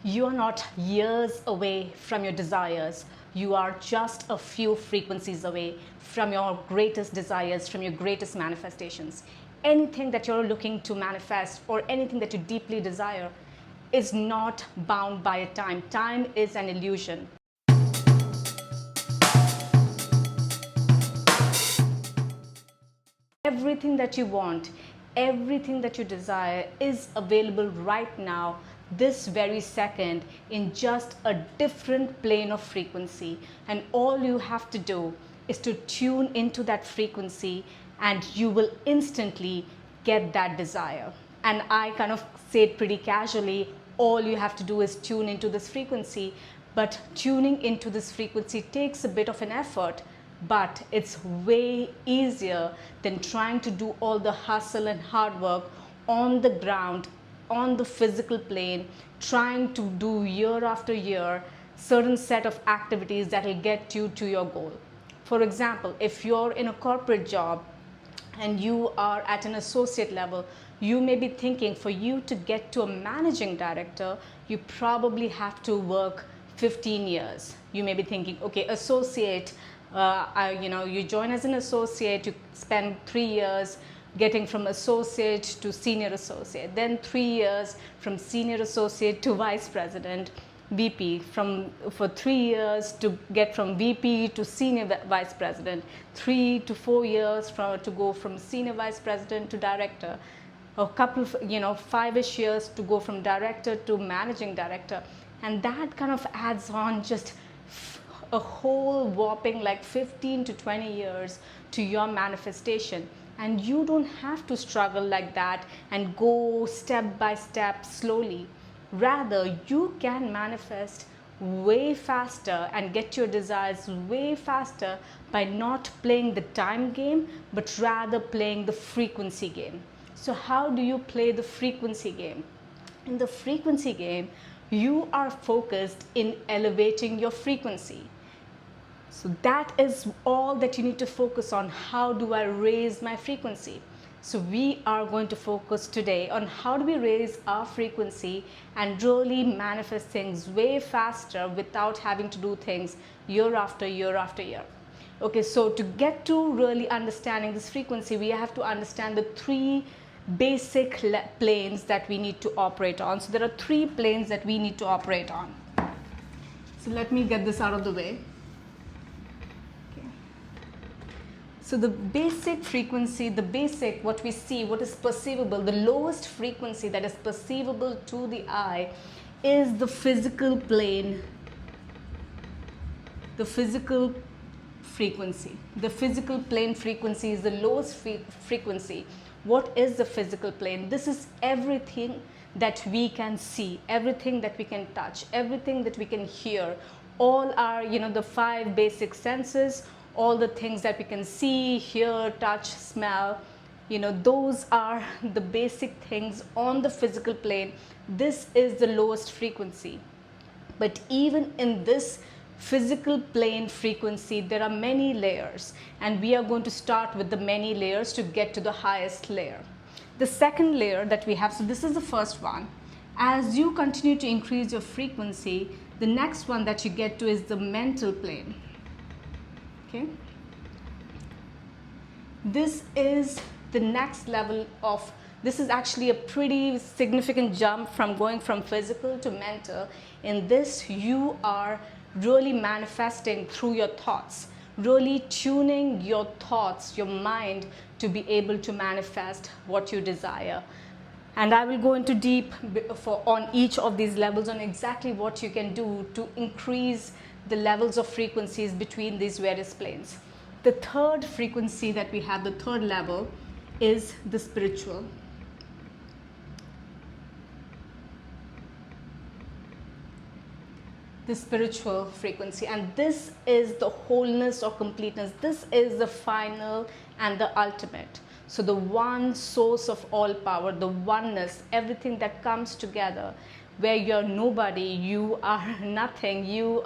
You are not years away from your desires. You are just a few frequencies away from your greatest desires, from your greatest manifestations. Anything that you're looking to manifest or anything that you deeply desire is not bound by a time. Time is an illusion. Everything that you want, everything that you desire is available right now, this very second, in just a different plane of frequency. And all you have to do is to tune into that frequency, and you will instantly get that desire. And I kind of say it pretty casually, all you have to do is tune into this frequency. But tuning into this frequency takes a bit of an effort, but it's way easier than trying to do all the hustle and hard work on the ground, on the physical plane, trying to do year after year certain set of activities that will get you to your goal. For example, if you're in a corporate job and you are at an associate level, you may be thinking for you to get to a managing director, you probably have to work 15 years. You may be thinking, okay, associate, you join as an associate, you spend 3 years getting from associate to senior associate, then 3 years from senior associate to vice president, VP, for 3 years to get from VP to senior vice president, 3 to 4 years to go from senior vice president to director, a couple of 5-ish years to go from director to managing director. And that kind of adds on just a whole whopping like 15 to 20 years to your manifestation. And you don't have to struggle like that and go step by step slowly. Rather, you can manifest way faster and get your desires way faster by not playing the time game, but rather playing the frequency game. So how do you play the frequency game? In the frequency game, you are focused in elevating your frequency. So that is all that you need to focus on. How do I raise my frequency? So we are going to focus today on how do we raise our frequency and really manifest things way faster without having to do things year after year after year. Okay, so to get to really understanding this frequency, we have to understand the 3 basic planes that we need to operate on. So there are 3 planes that we need to operate on. So let me get this out of the way. So the basic frequency, what we see, what is perceivable, the lowest frequency that is perceivable to the eye is the physical plane, the physical frequency. The physical plane frequency is the lowest frequency. What is the physical plane? This is everything that we can see, everything that we can touch, everything that we can hear, all our, the 5 basic senses, all the things that we can see, hear, touch, smell, those are the basic things on the physical plane. This is the lowest frequency. But even in this physical plane frequency, there are many layers, and we are going to start with the many layers to get to the highest layer. The second layer that we have, so this is the first one. As you continue to increase your frequency, the next one that you get to is the mental plane. Okay, this is the next level of, this is actually a pretty significant jump from going from physical to mental. In this, you are really manifesting through your thoughts, really tuning your thoughts, your mind, to be able to manifest what you desire. And I will go into deep on each of these levels on exactly what you can do to increase the levels of frequencies between these various planes. The third frequency that we have, the third level, is the spiritual. The spiritual frequency, and this is the wholeness or completeness. This is the final and the ultimate. So the one source of all power, the oneness, everything that comes together, where you're nobody, you are nothing, you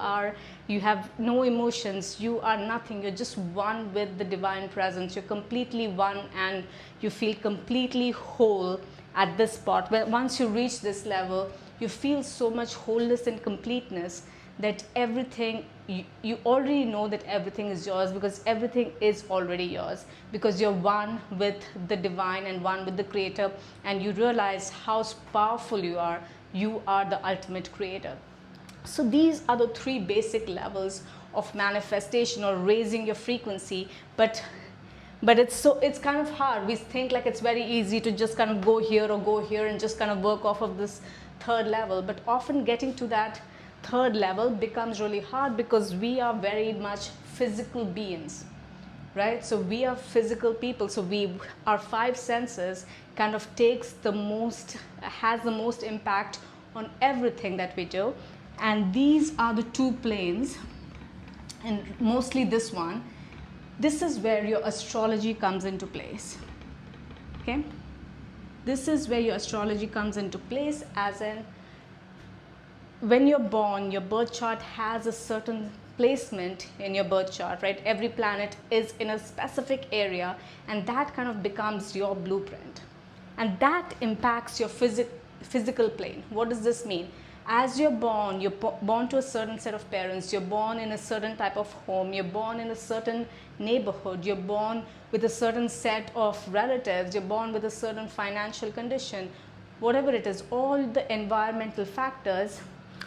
have no emotions, you are nothing, you're just one with the divine presence, you're completely one and you feel completely whole at this spot. Once you reach this level, you feel so much wholeness and completeness that everything, you already know that everything is yours, because everything is already yours, because you're one with the divine and one with the creator, and you realize how powerful you are. You are the ultimate creator. So these are the three basic levels of manifestation or raising your frequency. But it's kind of hard. We think like it's very easy to just kind of go here or go here and just kind of work off of this third level, but often getting to that third level becomes really hard, because we are very much physical beings, right? So we are physical people, so our five senses kind of has the most impact on everything that we do. And these are the two planes, and mostly this one. This is where your astrology comes into place. Okay, this is where your astrology comes into place, as in when you're born, your birth chart has a certain placement in your birth chart, right? Every planet is in a specific area, and that kind of becomes your blueprint, and that impacts your physical plane. What does this mean? As you're born to a certain set of parents, you're born in a certain type of home, you're born in a certain neighborhood, you're born with a certain set of relatives, you're born with a certain financial condition, whatever it is, all the environmental factors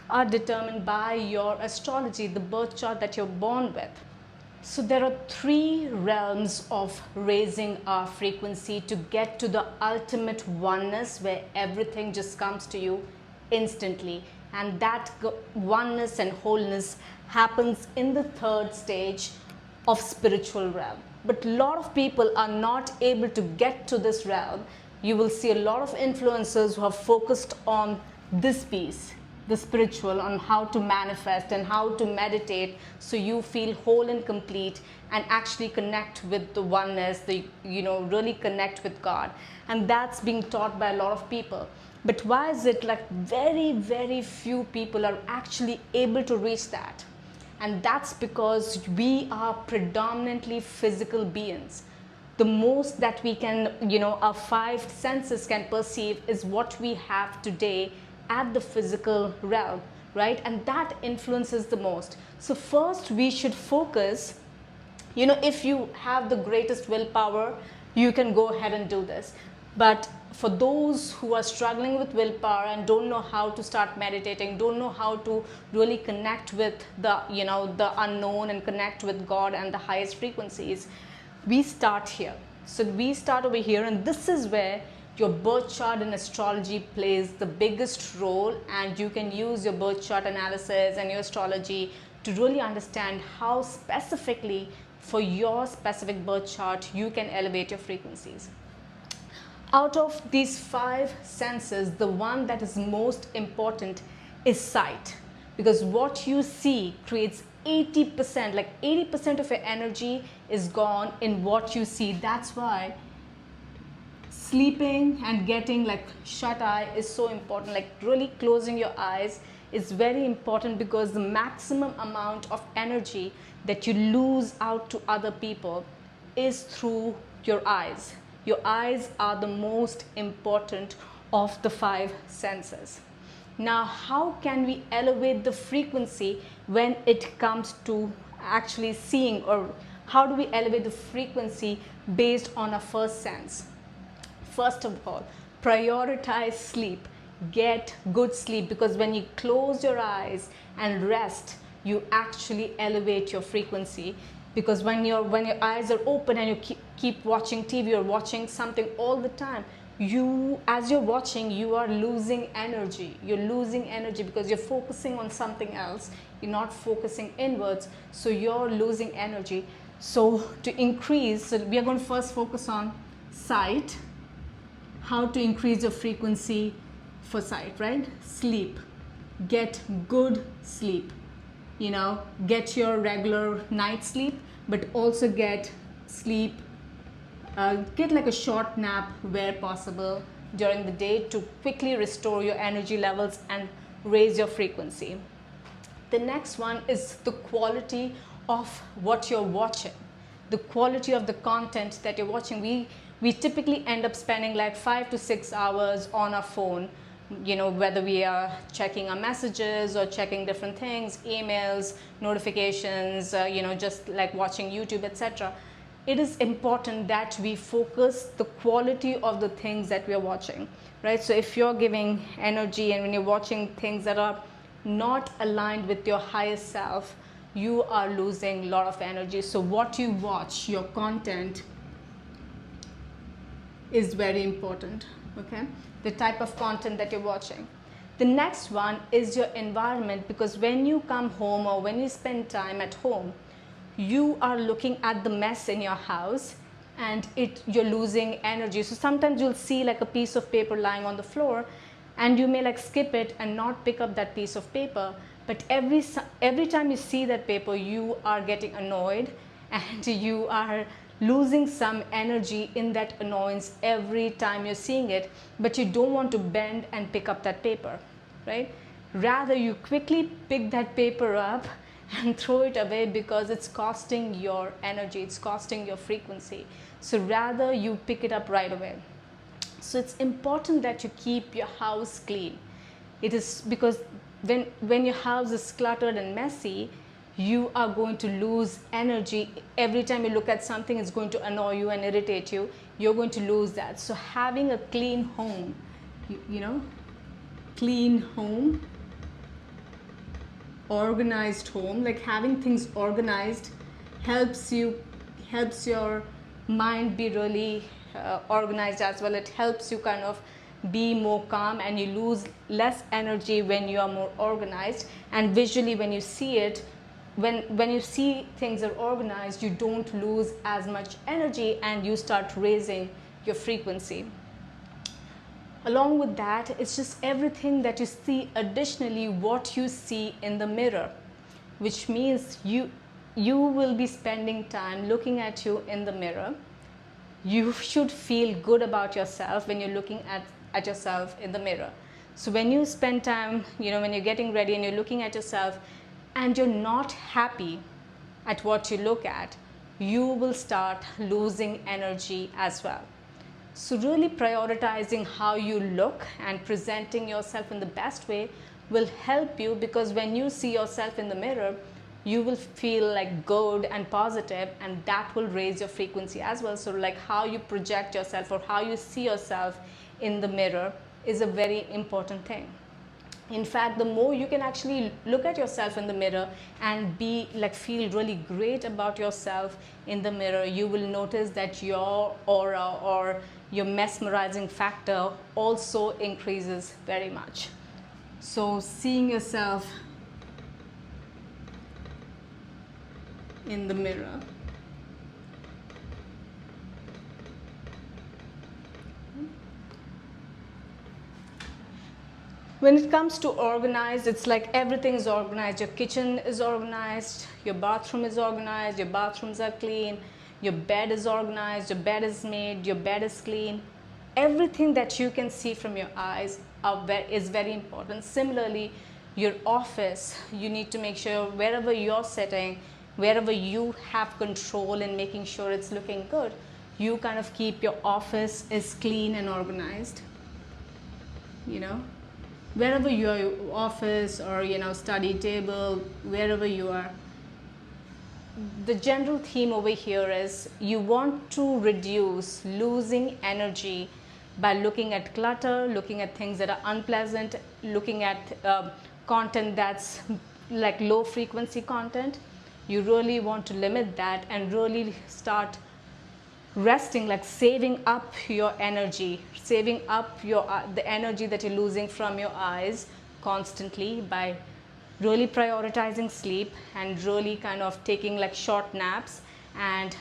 are determined by your astrology, the birth chart that you're born with. So there are three realms of raising our frequency to get to the ultimate oneness, where everything just comes to you instantly, and that oneness and wholeness happens in the third stage of spiritual realm. But a lot of people are not able to get to this realm. You will see a lot of influencers who have focused on this piece, the spiritual, on how to manifest and how to meditate, so you feel whole and complete and actually connect with the oneness, really connect with God. And that's being taught by a lot of people. But why is it like very, very few people are actually able to reach that? And that's because we are predominantly physical beings. The most that we can, our five senses can perceive is what we have today at the physical realm, right? And that influences the most. So first we should focus, if you have the greatest willpower, you can go ahead and do this. But for those who are struggling with willpower and don't know how to start meditating, don't know how to really connect with the unknown and connect with God and the highest frequencies, we start here. So we start over here, and this is where your birth chart in astrology plays the biggest role, and you can use your birth chart analysis and your astrology to really understand how specifically for your specific birth chart you can elevate your frequencies. Out of these five senses, the one that is most important is sight, because what you see creates 80%, like 80% of your energy is gone in what you see. That's why sleeping and getting like shut eye is so important. Like really closing your eyes is very important, because the maximum amount of energy that you lose out to other people is through your eyes. Your eyes are the most important of the five senses. Now, how can we elevate the frequency when it comes to actually seeing, or how do we elevate the frequency based on our first sense? First of all, prioritize sleep. Get good sleep, because when you close your eyes and rest, you actually elevate your frequency. Because when your eyes are open and you keep watching TV or watching something all the time, as you're watching, you are losing energy. You're losing energy because you're focusing on something else. You're not focusing inwards, so you're losing energy. So to increase, so we are going to first focus on sight. How to increase your frequency for sight, right? Sleep. Get good sleep. Get your regular night sleep, but also get sleep, get like a short nap where possible during the day to quickly restore your energy levels and raise your frequency. The next one is the quality of what you're watching, the quality of the content that you're watching. We typically end up spending like 5 to 6 hours on our phone whether we are checking our messages or checking different things, emails, notifications, just like watching YouTube, etc. It is important that we focus the quality of the things that we are watching, right? So if you're giving energy and when you're watching things that are not aligned with your highest self, you are losing a lot of energy. So what you watch, your content, is very important, okay? The type of content that you're watching. The next one is your environment, because when you come home or when you spend time at home, you are looking at the mess in your house and you're losing energy. So sometimes you'll see like a piece of paper lying on the floor and you may like skip it and not pick up that piece of paper, but every time you see that paper, you are getting annoyed and you are losing some energy in that annoyance every time you're seeing it, but you don't want to bend and pick up that paper, right? Rather, you quickly pick that paper up and throw it away because it's costing your energy, it's costing your frequency. So rather you pick it up right away. So it's important that you keep your house clean. It is because when your house is cluttered and messy, you are going to lose energy. Every time you look at something, it's going to annoy you and irritate you. You're going to lose that. So having a clean home, clean home, organized home, like having things organized helps your mind be really organized as well. It helps you kind of be more calm and you lose less energy when you are more organized. And visually, when you see it, when you see things are organized, you don't lose as much energy and you start raising your frequency. Along with that, it's just everything that you see, additionally what you see in the mirror, which means you will be spending time looking at you in the mirror. You should feel good about yourself when you're looking at yourself in the mirror. So when you spend time, when you're getting ready and you're looking at yourself and you're not happy at what you look at, you will start losing energy as well. So really prioritizing how you look and presenting yourself in the best way will help you, because when you see yourself in the mirror, you will feel like good and positive, and that will raise your frequency as well. So like how you project yourself or how you see yourself in the mirror is a very important thing. In fact, the more you can actually look at yourself in the mirror and feel really great about yourself in the mirror, you will notice that your aura or your mesmerizing factor also increases very much. So seeing yourself in the mirror. When it comes to organized, it's like everything is organized. Your kitchen is organized, your bathroom is organized, your bathrooms are clean, your bed is organized, your bed is made, your bed is clean. Everything that you can see from your eyes is very important. Similarly, your office, you need to make sure wherever you're sitting, wherever you have control in making sure it's looking good, you kind of keep your office is clean and organized. Wherever your office or study table, wherever you are. The general theme over here is you want to reduce losing energy by looking at clutter, looking at things that are unpleasant, looking at content that's like low frequency content. You really want to limit that and really start resting, like saving up your energy, saving up the energy that you're losing from your eyes constantly by really prioritizing sleep and really kind of taking like short naps. And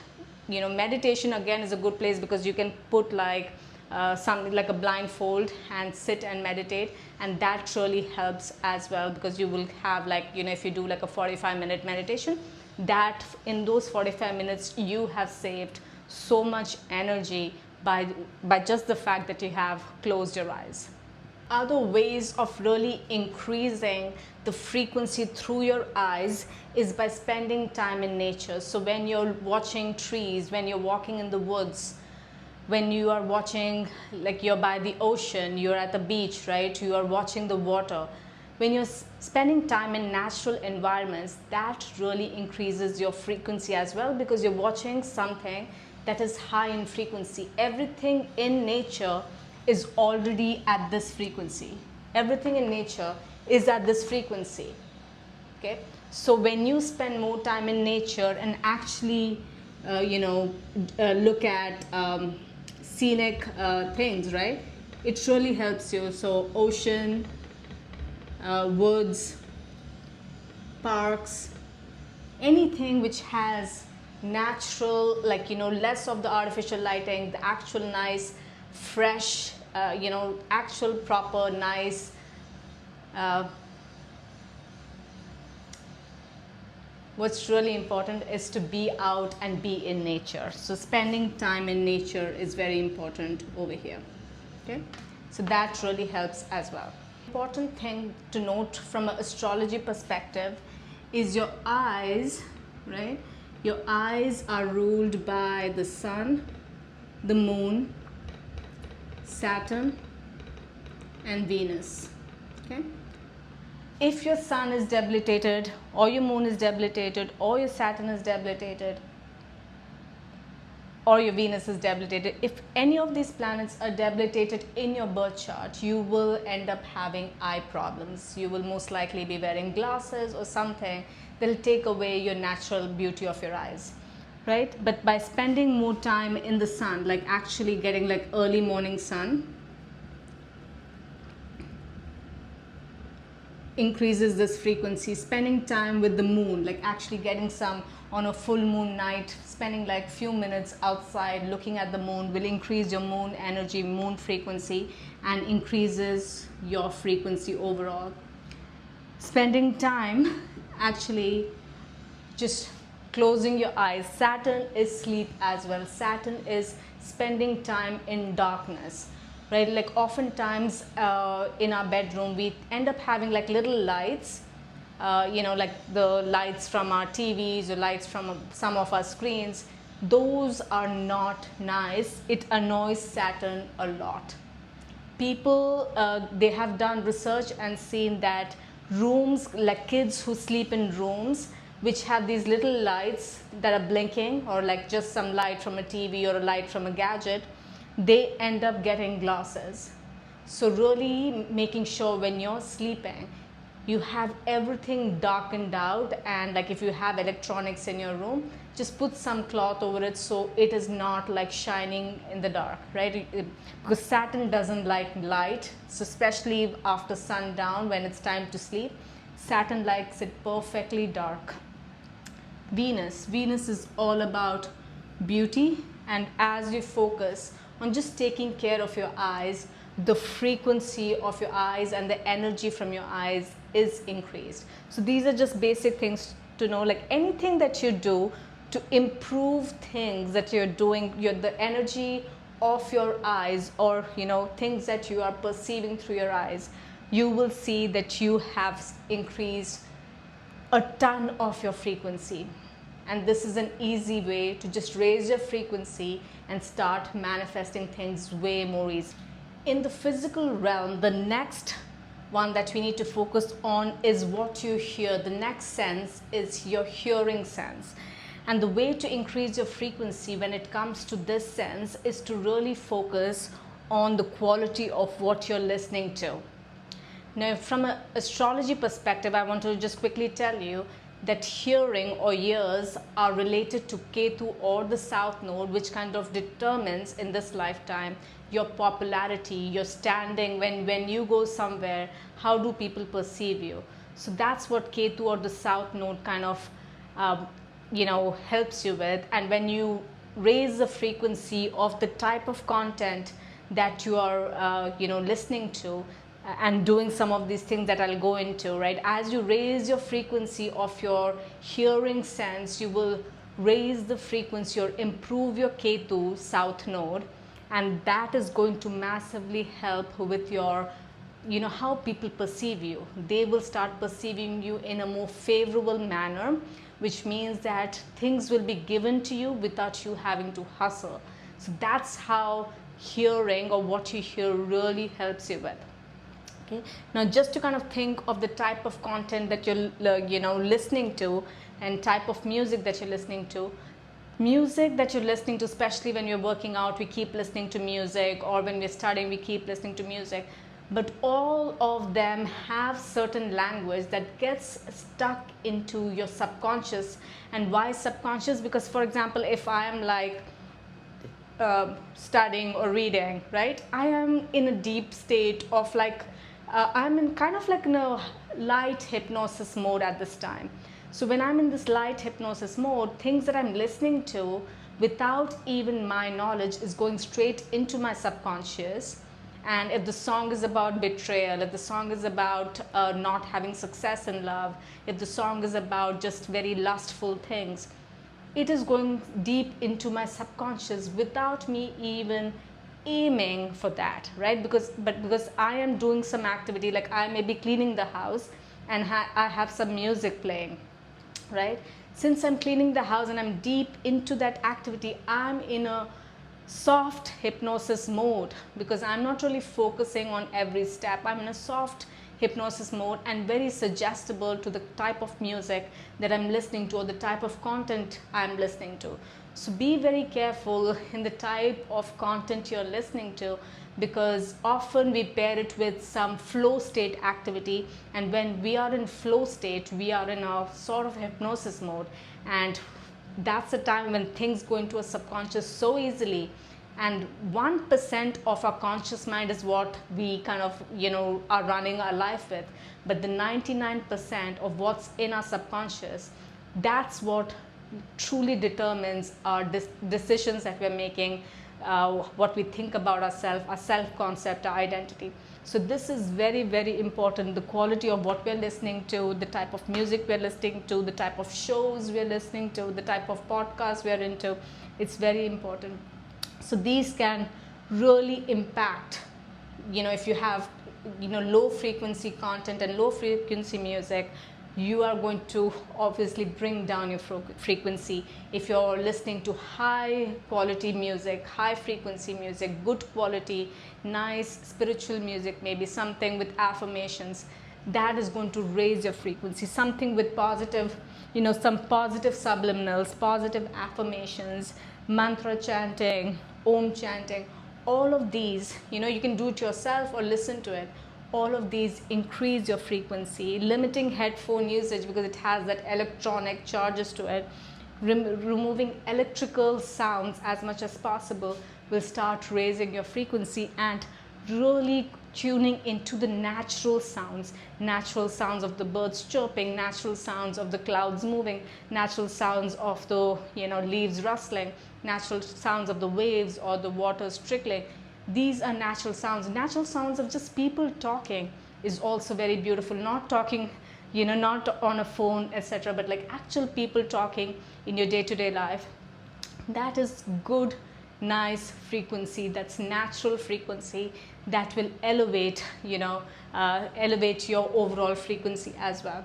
meditation again is a good place, because you can put something like a blindfold and sit and meditate, and that really helps as well, because you will have if you do like a 45-minute meditation, that in those 45 minutes you have saved so much energy by just the fact that you have closed your eyes. Other ways of really increasing the frequency through your eyes is by spending time in nature. So when you're watching trees, when you're walking in the woods, when you are watching, like you're by the ocean, you're at the beach, right? You are watching the water. When you're spending time in natural environments, that really increases your frequency as well, because you're watching something that is high in frequency. Everything in nature is already at this frequency. Everything in nature is at this frequency. Okay, so when you spend more time in nature and actually look at scenic things, right, it really helps you. So ocean, woods, parks, anything which has natural, like less of the artificial lighting, the actual nice fresh actual proper nice what's really important is to be out and be in nature. So spending time in nature is very important over here. Okay, so that really helps as well. Important thing to note from an astrology perspective is your eyes, right? Your eyes are ruled by the sun, the moon, Saturn, and Venus. Okay, if your sun is debilitated, or your moon is debilitated, or your Saturn is debilitated, or your Venus is debilitated, if any of these planets are debilitated in your birth chart, you will end up having eye problems. You will most likely be wearing glasses or something that will take away your natural beauty of your eyes, right? But by spending more time in the sun, like actually getting like early morning sun, increases this frequency. Spending time with the moon, like actually getting some on a full moon night, spending like few minutes outside looking at the moon, will increase your moon energy, moon frequency, and increases your frequency overall. Spending time actually just closing your eyes. Saturn is sleep as well. Saturn is spending time in darkness, right? Like oftentimes in our bedroom we end up having like little lights, like the lights from our TVs or lights from some of our screens. Those are not nice. It annoys Saturn a lot. People, they have done research and seen that rooms, like kids who sleep in rooms which have these little lights that are blinking, or like just some light from a TV or a light from a gadget, they end up getting glasses. So really making sure when you're sleeping, you have everything darkened out, and like if you have electronics in your room, just put some cloth over it so it is not like shining in the dark, right? Because Saturn doesn't like light, so especially after sundown when it's time to sleep, Saturn likes it perfectly dark. Venus is all about beauty, and as you focus on just taking care of your eyes, the frequency of your eyes and the energy from your eyes is increased. So these are just basic things to know, like anything that you do to improve things that you're doing, the energy of your eyes, or things that you are perceiving through your eyes, you will see that you have increased a ton of your frequency. And this is an easy way to just raise your frequency and start manifesting things way more easily. In the physical realm, the next one that we need to focus on is what you hear. The next sense is your hearing sense. And the way to increase your frequency when it comes to this sense is to really focus on the quality of what you're listening to. Now, from an astrology perspective, I want to just quickly tell you that hearing or ears are related to Ketu or the South Node, which kind of determines in this lifetime your popularity, your standing. When you go somewhere, how do people perceive you? So that's what Ketu or the South Node kind of helps you with. And when you raise the frequency of the type of content that you are listening to, and doing some of these things that I'll go into, right? As you raise your frequency of your hearing sense, you will raise the frequency or improve your Ketu South Node, and that is going to massively help with your, how people perceive you. They will start perceiving you in a more favorable manner, which means that things will be given to you without you having to hustle. So that's how hearing, or what you hear, really helps you with. Okay. Now, just to kind of think of the type of content that you're listening to, and type of music that you're listening to. Music that you're listening to, especially when you're working out, we keep listening to music, or when we're studying, we keep listening to music. But all of them have certain language that gets stuck into your subconscious. And why subconscious? Because, for example, if I am like studying or reading, right, I am in a deep state of like, I'm in kind of like in a light hypnosis mode at this time. So when I'm in this light hypnosis mode, things that I'm listening to without even my knowledge is going straight into my subconscious. And if the song is about betrayal, if the song is about not having success in love, if the song is about just very lustful things, it is going deep into my subconscious without me even aiming for that, right? Because I am doing some activity, like I may be cleaning the house and I have some music playing, right? Since I'm cleaning the house and I'm deep into that activity, I'm in a soft hypnosis mode, because I'm not really focusing on every step. I'm in a soft hypnosis mode and very suggestible to the type of music that I'm listening to, or the type of content I'm listening to. So be very careful in the type of content you're listening to, because often we pair it with some flow state activity, and when we are in flow state, we are in a sort of hypnosis mode, and that's the time when things go into a subconscious so easily. And 1% of our conscious mind is what we kind of are running our life with, but the 99% of what's in our subconscious, that's what truly determines our decisions that we're making, what we think about ourselves, our self-concept, our identity. So this is very, very important. The quality of what we're listening to, the type of music we're listening to, the type of shows we're listening to, the type of podcasts we're into, it's very important. So these can really impact, if you have, low frequency content and low frequency music, you are going to obviously bring down your frequency. If you're listening to high quality music, high frequency music, good quality, nice spiritual music, maybe something with affirmations, that is going to raise your frequency. Something with positive, some positive subliminals, positive affirmations, mantra chanting, om chanting, all of these, you can do it yourself or listen to it. All of these increase your frequency. Limiting headphone usage, because it has that electronic charges to it. Removing electrical sounds as much as possible will start raising your frequency, and really tuning into the natural sounds of the birds chirping, natural sounds of the clouds moving, natural sounds of the leaves rustling, natural sounds of the waves or the waters trickling. These are natural sounds. Natural sounds of just people talking is also very beautiful. Not talking, not on a phone, etc., but like actual people talking in your day-to-day life. That is good, nice frequency. That's natural frequency that will elevate, elevate your overall frequency as well.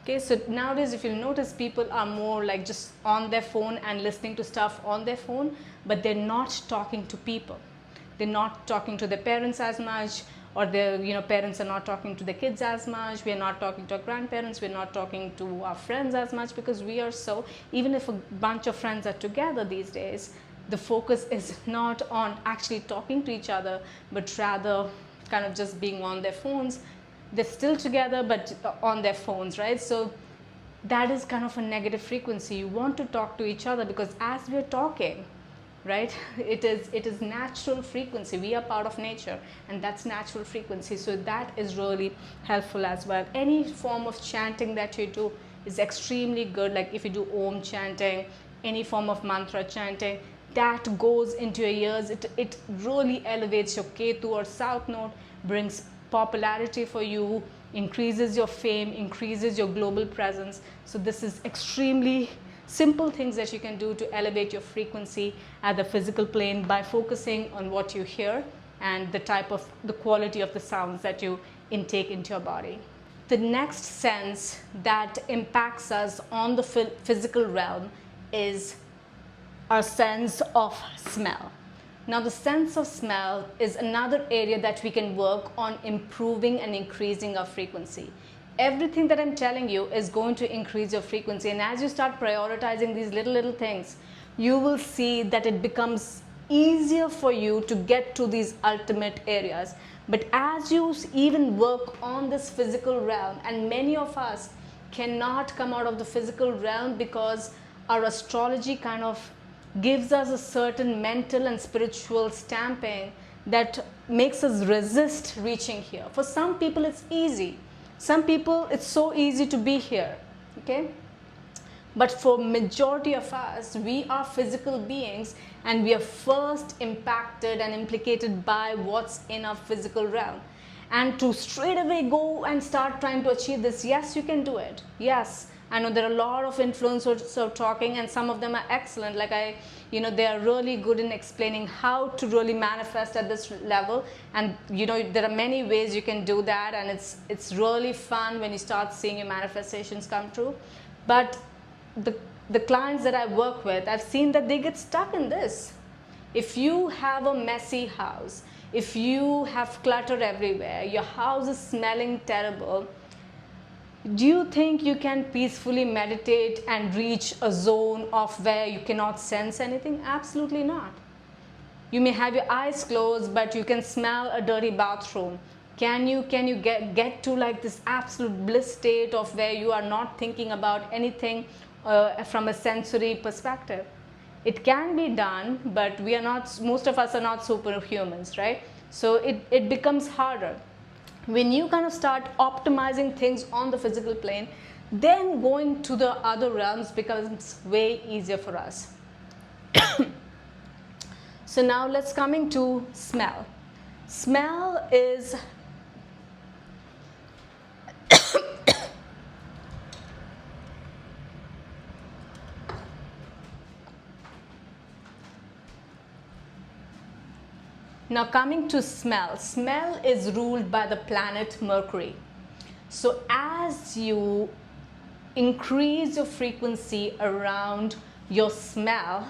Okay, so nowadays, if you notice, people are more like just on their phone and listening to stuff on their phone, but they're not talking to people. They're not talking to their parents as much, or their parents are not talking to their kids as much. We're not talking to our grandparents. We're not talking to our friends as much, because we are so, even if a bunch of friends are together these days, the focus is not on actually talking to each other, but rather kind of just being on their phones. They're still together, but on their phones, right? So that is kind of a negative frequency. You want to talk to each other, because as we're talking, right, it is natural frequency. We are part of nature, and that's natural frequency. So that is really helpful as well. Any form of chanting that you do is extremely good. Like if you do om chanting, any form of mantra chanting, that goes into your ears. It really elevates your Ketu or South Node, brings popularity for you, increases your fame, increases your global presence. So this is extremely simple things that you can do to elevate your frequency at the physical plane by focusing on what you hear and the quality of the sounds that you intake into your body. The next sense that impacts us on the physical realm is our sense of smell. Now, the sense of smell is another area that we can work on improving and increasing our frequency. Everything that I'm telling you is going to increase your frequency, and as you start prioritizing these little things, you will see that it becomes easier for you to get to these ultimate areas. But as you even work on this physical realm, and many of us cannot come out of the physical realm because our astrology kind of gives us a certain mental and spiritual stamping that makes us resist reaching here. For some people it's easy. Some people it's so easy to be here, okay? But for majority of us, we are physical beings and we are first impacted and implicated by what's in our physical realm. And to straight away go and start trying to achieve this, yes, you can do it. Yes, I know there are a lot of influencers who are talking, and some of them are excellent. Like they are really good in explaining how to really manifest at this level. And there are many ways you can do that, and it's really fun when you start seeing your manifestations come true. But the clients that I work with, I've seen that they get stuck in this. If you have a messy house, if you have clutter everywhere, your house is smelling terrible, do you think you can peacefully meditate and reach a zone of where you cannot sense anything? Absolutely not. You may have your eyes closed, but you can smell a dirty bathroom. Can you get to like this absolute bliss state of where you are not thinking about anything from a sensory perspective? It can be done, but we are not, most of us are not superhumans, right? So it becomes harder. When you kind of start optimizing things on the physical plane, then going to the other realms becomes way easier for us. So now let's coming to smell. Smell is Now coming to smell. Smell is ruled by the planet Mercury. So as you increase your frequency around your smell,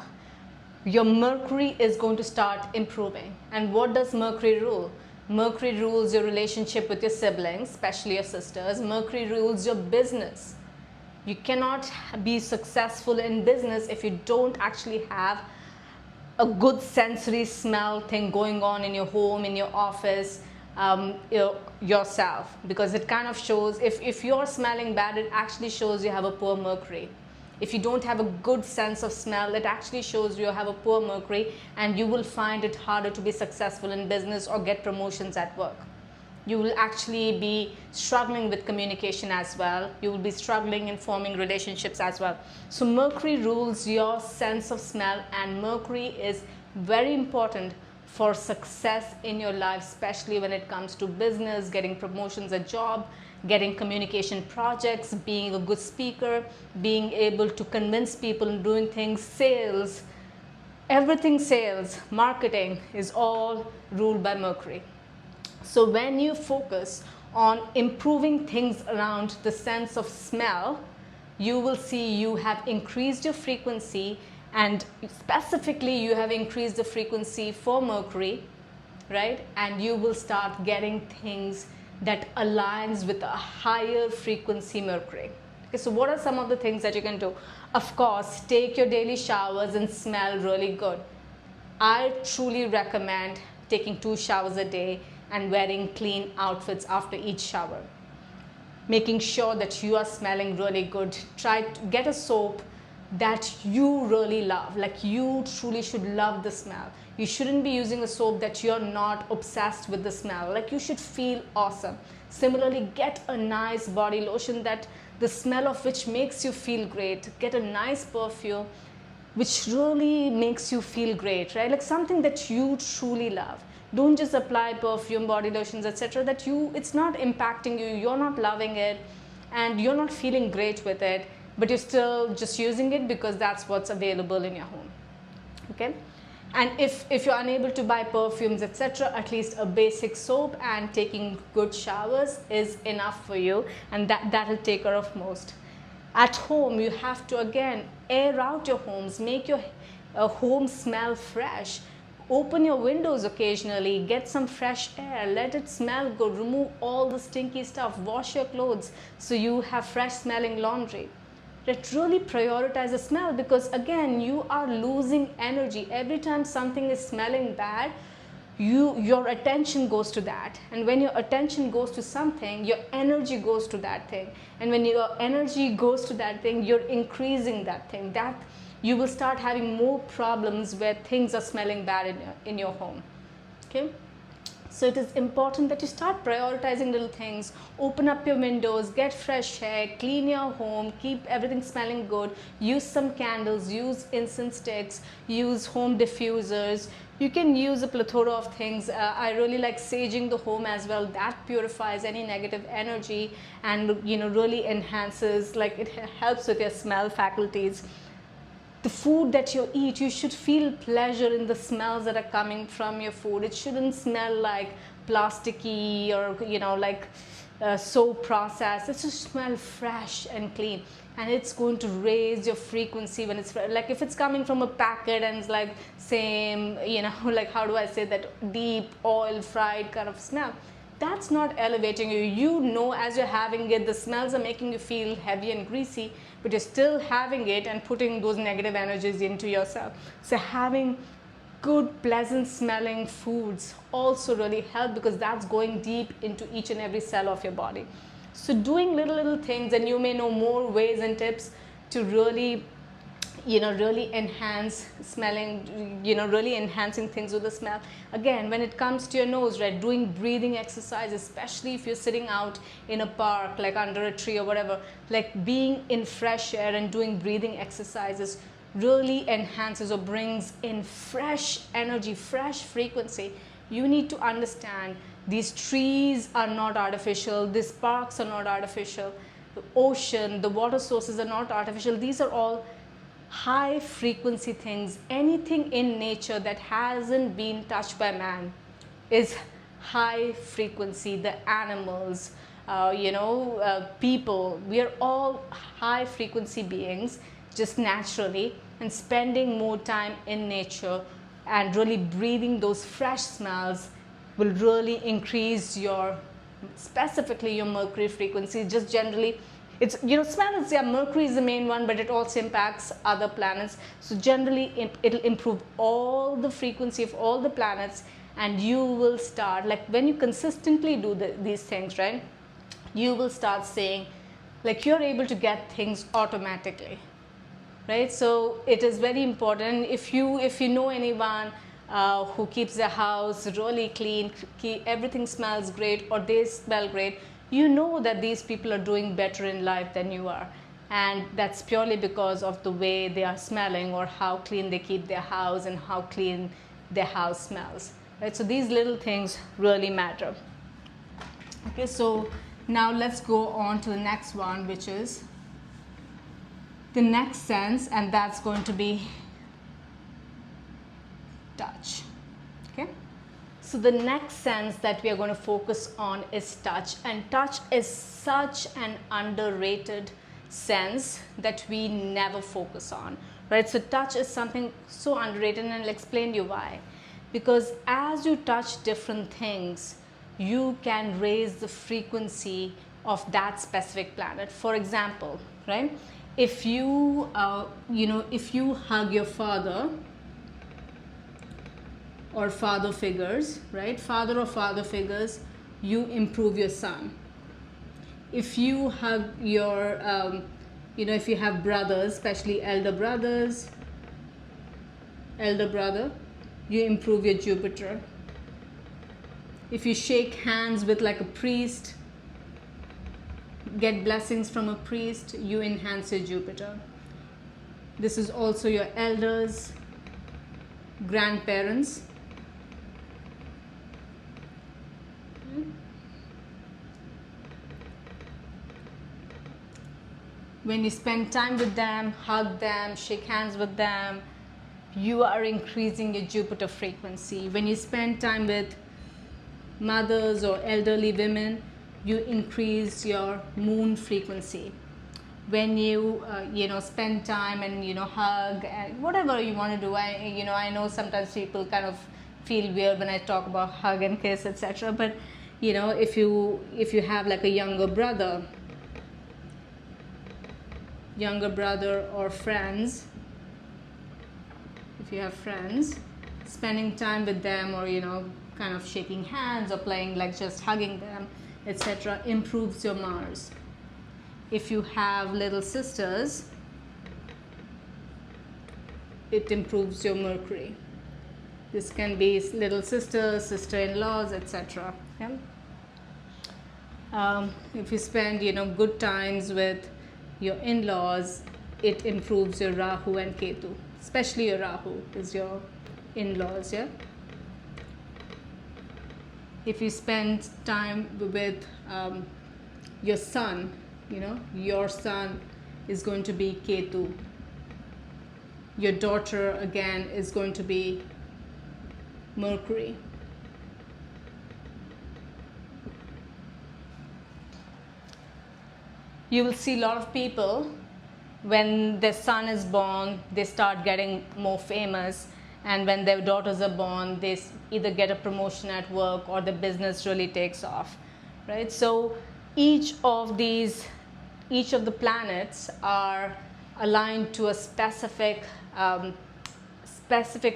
your Mercury is going to start improving. And what does Mercury rule? Mercury rules your relationship with your siblings, especially your sisters. Mercury rules your business. You cannot be successful in business if you don't actually have a good sensory smell thing going on in your home, in your office, yourself, because it kind of shows, if you're smelling bad, it actually shows you have a poor Mercury. If you don't have a good sense of smell, it actually shows you have a poor Mercury, and you will find it harder to be successful in business or get promotions at work. You will actually be struggling with communication as well. You will be struggling in forming relationships as well. So Mercury rules your sense of smell, and Mercury is very important for success in your life, especially when it comes to business, getting promotions at job, getting communication projects, being a good speaker, being able to convince people and doing things, sales, everything sales, marketing is all ruled by Mercury. So when you focus on improving things around the sense of smell, you will see you have increased your frequency, and specifically you have increased the frequency for Mercury, right? And you will start getting things that aligns with a higher frequency Mercury. Okay, so what are some of the things that you can do? Of course, take your daily showers and smell really good. I truly recommend taking 2 showers a day and wearing clean outfits after each shower. Making sure that you are smelling really good. Try to get a soap that you really love, like you truly should love the smell. You shouldn't be using a soap that you're not obsessed with the smell, like you should feel awesome. Similarly, get a nice body lotion that the smell of which makes you feel great. Get a nice perfume which really makes you feel great, right? Like something that you truly love. Don't just apply perfume, body lotions, etc. that it's not impacting you, you're not loving it, and you're not feeling great with it, but you're still just using it because that's what's available in your home. Okay? And if you're unable to buy perfumes, etc., at least a basic soap and taking good showers is enough for you, and that'll take care of most. At home, you have to again air out your homes, make your home smell fresh. Open your windows occasionally, get some fresh air, let it smell good, remove all the stinky stuff, wash your clothes so you have fresh smelling laundry. That really prioritize the smell, because again, you are losing energy. Every time something is smelling bad, your attention goes to that, and when your attention goes to something, your energy goes to that thing, and when your energy goes to that thing, you're increasing that thing. That you will start having more problems where things are smelling bad in your home. Okay, so it is important that you start prioritizing little things. Open up your windows, get fresh air, clean your home, keep everything smelling good, use some candles, use incense sticks, use home diffusers. You can use a plethora of things. I really like saging the home as well. That purifies any negative energy and really enhances, like it helps with your smell faculties. The food that you eat, you should feel pleasure in the smells that are coming from your food. It shouldn't smell like plasticky or so processed. It should smell fresh and clean, and it's going to raise your frequency when it's like, if it's coming from a packet and it's like same like, how do I say that, deep oil fried kind of smell, that's not elevating you. As you're having it, the smells are making you feel heavy and greasy, but you're still having it and putting those negative energies into yourself. So having good, pleasant smelling foods also really help, because that's going deep into each and every cell of your body. So doing little things, and you may know more ways and tips to really really enhance smelling, really enhancing things with the smell. Again, when it comes to your nose, right, doing breathing exercise, especially if you're sitting out in a park, like under a tree or whatever, like being in fresh air and doing breathing exercises really enhances or brings in fresh energy, fresh frequency. You need to understand these trees are not artificial, these parks are not artificial, the ocean, the water sources are not artificial. These are all high frequency things. Anything in nature that hasn't been touched by man is high frequency. The animals, people, we are all high frequency beings just naturally, and spending more time in nature and really breathing those fresh smells will really increase specifically your mercury frequency. Just generally, it's smell is, Mercury is the main one, but it also impacts other planets. So generally it'll improve all the frequency of all the planets, and you will start, like when you consistently do these things, right, you will start saying, like, you're able to get things automatically, right? So it is very important. If you know anyone who keeps their house really clean, everything smells great, or they smell great, that these people are doing better in life than you are. And that's purely because of the way they are smelling, or how clean they keep their house and how clean their house smells, right? So these little things really matter. Okay, so now let's go on to the next one, which is the next sense, and that's going to be touch. Okay, so the next sense that we are going to focus on is touch, and touch is such an underrated sense that we never focus on, right? So touch is something so underrated, and I'll explain to you why. Because as you touch different things, you can raise the frequency of that specific planet. For example, right, if you if you hug your father or father figures, right, father or father figures, you improve your sun. If you hug your if you have brothers, especially elder brother, you improve your Jupiter. If you shake hands with like a priest, get blessings from a priest, you enhance your Jupiter. This is also your elders, grandparents. When you spend time with them, hug them, shake hands with them, you are increasing your Jupiter frequency. When you spend time with mothers or elderly women, you increase your moon frequency. when you spend time and hug and whatever you want to do. I know sometimes people kind of feel weird when I talk about hug and kiss, etc. But if you have like a younger brother or friends, if you have friends, spending time with them, or kind of shaking hands or playing, like just hugging them, etc., improves your Mars. If you have little sisters, it improves your Mercury. This can be little sisters, sister-in-laws, etc. Yeah? If you spend good times with your in-laws, it improves your Rahu and Ketu. Especially your Rahu is your in-laws. Yeah. If you spend time with your son, your son is going to be Ketu. Your daughter again is going to be Mercury. You will see a lot of people, when their son is born, they start getting more famous, and when their daughters are born, they either get a promotion at work or the business really takes off, right? So each of the planets are aligned to a specific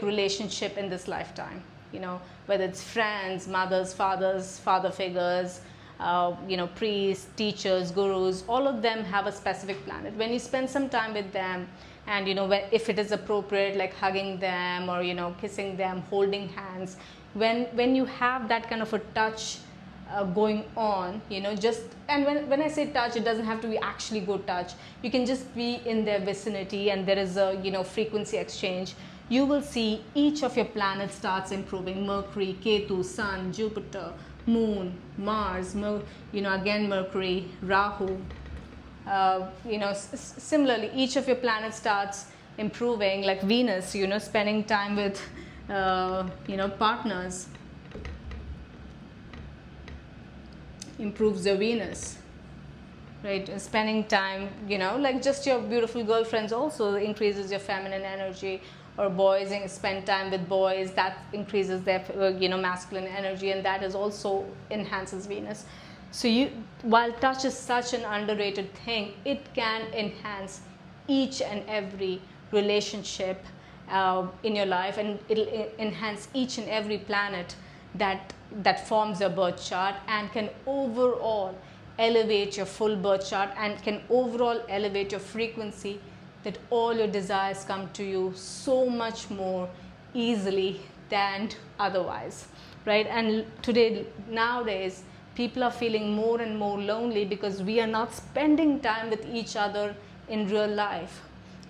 relationship in this lifetime. Whether it's friends, mothers, fathers, father figures, priests, teachers, gurus, all of them have a specific planet. When you spend some time with them, and if it is appropriate, like hugging them or kissing them, holding hands, when you have that kind of a touch going on, and when I say touch, it doesn't have to be actually good touch. You can just be in their vicinity and there is a frequency exchange. You will see each of your planets starts improving. Mercury, Ketu, Sun, Jupiter, Moon, Mars, again Mercury, Rahu. Similarly, each of your planets starts improving, like Venus, spending time with partners improves your Venus, right? Spending time, like just your beautiful girlfriends also increases your feminine energy, or boys spend time with boys, that increases their masculine energy, and that is also enhances Venus. So while touch is such an underrated thing, it can enhance each and every relationship in your life, and it'll enhance each and every planet that forms your birth chart, and can overall elevate your full birth chart, and can overall elevate your frequency, that all your desires come to you so much more easily than otherwise, right? And nowadays, people are feeling more and more lonely because we are not spending time with each other in real life.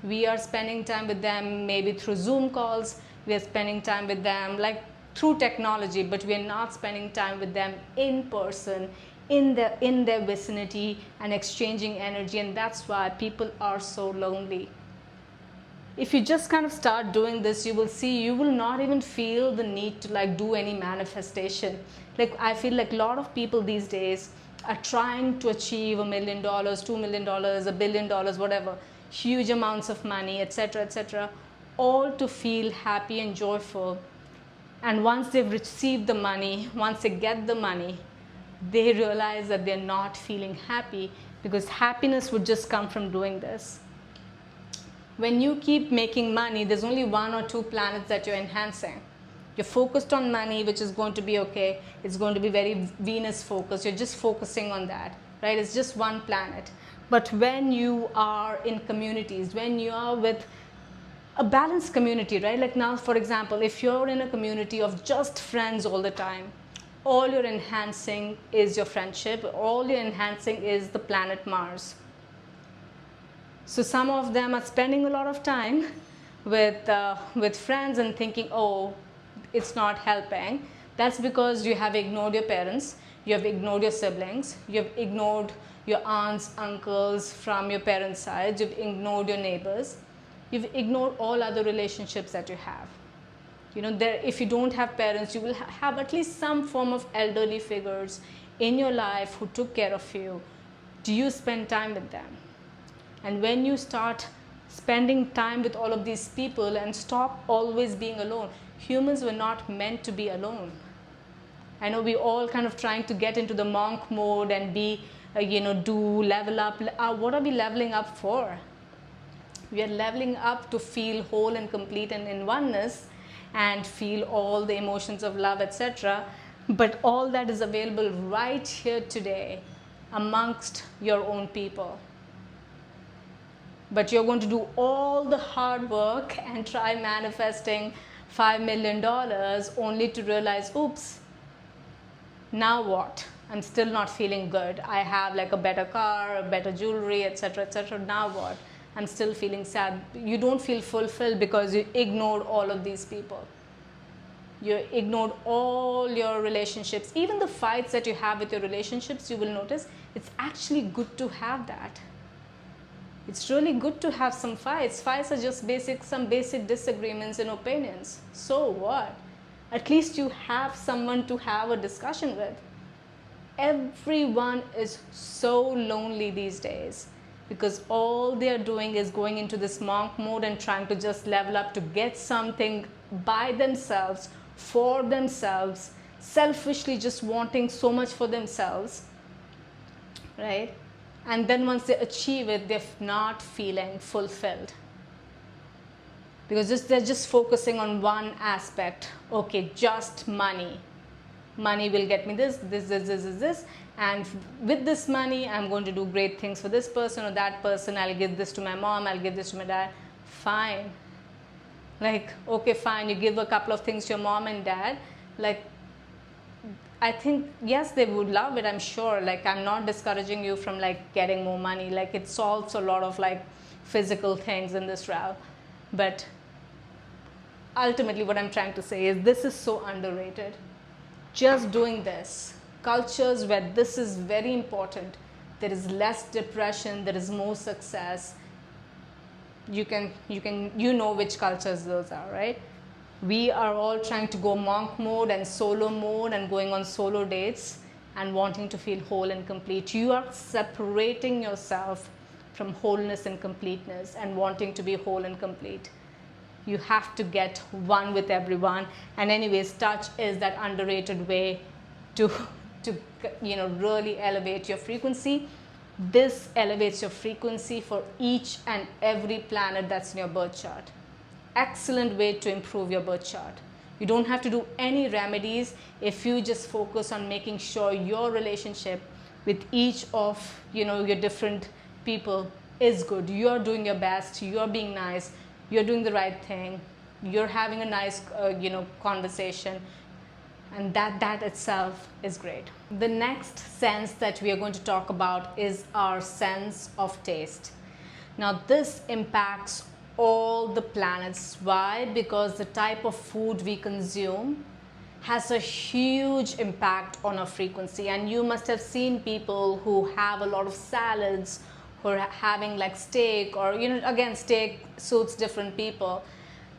We are spending time with them maybe through Zoom calls, we are spending time with them like through technology, but we are not spending time with them in person, in their vicinity, and exchanging energy, and that's why people are so lonely. If you just kind of start doing this, you will see you will not even feel the need to like do any manifestation. Like I feel like a lot of people these days are trying to achieve $1 million, $2 million, $1 billion, whatever, huge amounts of money, etc., etc., all to feel happy and joyful. And once they've received the money, once they get the money, they realize that they're not feeling happy, because happiness would just come from doing this. When you keep making money, there's only 1 or 2 planets that you're enhancing. You're focused on money, which is going to be okay. It's going to be very Venus focused. You're just focusing on that, right? It's just one planet. But when you are in communities, when you are with a balanced community, right? Like now, for example, if you're in a community of just friends all the time, all you're enhancing is your friendship. All you're enhancing is the planet Mars. So some of them are spending a lot of time with friends and thinking, oh, it's not helping. That's because you have ignored your parents, you have ignored your siblings, you have ignored your aunts, uncles from your parents' sides, you've ignored your neighbors, you've ignored all other relationships that you have. If you don't have parents, you will have at least some form of elderly figures in your life who took care of you. Do you spend time with them? And when you start spending time with all of these people and stop always being alone, humans were not meant to be alone. I know we all kind of trying to get into the monk mode and be, do level up. What are we leveling up for? We are leveling up to feel whole and complete and in oneness and feel all the emotions of love, etc. But all that is available right here today amongst your own people. But you're going to do all the hard work and try manifesting $5 million only to realize, oops, now what? I'm still not feeling good. I have like a better car, a better jewelry, etc., etc. Now what? I'm still feeling sad. You don't feel fulfilled because you ignored all of these people. You ignored all your relationships. Even the fights that you have with your relationships, you will notice it's actually good to have that. It's really good to have some fights. Fights are just some basic disagreements and opinions. So what? At least you have someone to have a discussion with. Everyone is so lonely these days because all they are doing is going into this monk mode and trying to just level up to get something by themselves, for themselves, selfishly just wanting so much for themselves, right? And then once they achieve it, they're not feeling fulfilled. Because they're just focusing on one aspect. Okay, just money. Money will get me this. And with this money, I'm going to do great things for this person or that person. I'll give this to my mom. I'll give this to my dad. Fine. Like, okay, fine. You give a couple of things to your mom and dad. Like, I think, yes, they would love it, I'm sure. Like, I'm not discouraging you from like getting more money. Like, it solves a lot of like physical things in this route. But ultimately what I'm trying to say is this is so underrated. Just doing this. Cultures where this is very important. There is less depression, there is more success. You know which cultures those are, right? We are all trying to go monk mode and solo mode and going on solo dates and wanting to feel whole and complete. You are separating yourself from wholeness and completeness and wanting to be whole and complete. You have to get one with everyone. And anyways, touch is that underrated way to really elevate your frequency. This elevates your frequency for each and every planet that's in your birth chart. Excellent way to improve your birth chart. You don't have to do any remedies if you just focus on making sure your relationship with each of your different people is good. You're doing your best, you're being nice, you're doing the right thing, you're having a nice conversation, and that itself is great. The next sense that we are going to talk about is our sense of taste. Now this impacts all the planets. Why? Because the type of food we consume has a huge impact on our frequency. And you must have seen people who have a lot of salads, who are having like steak, or again, steak suits different people,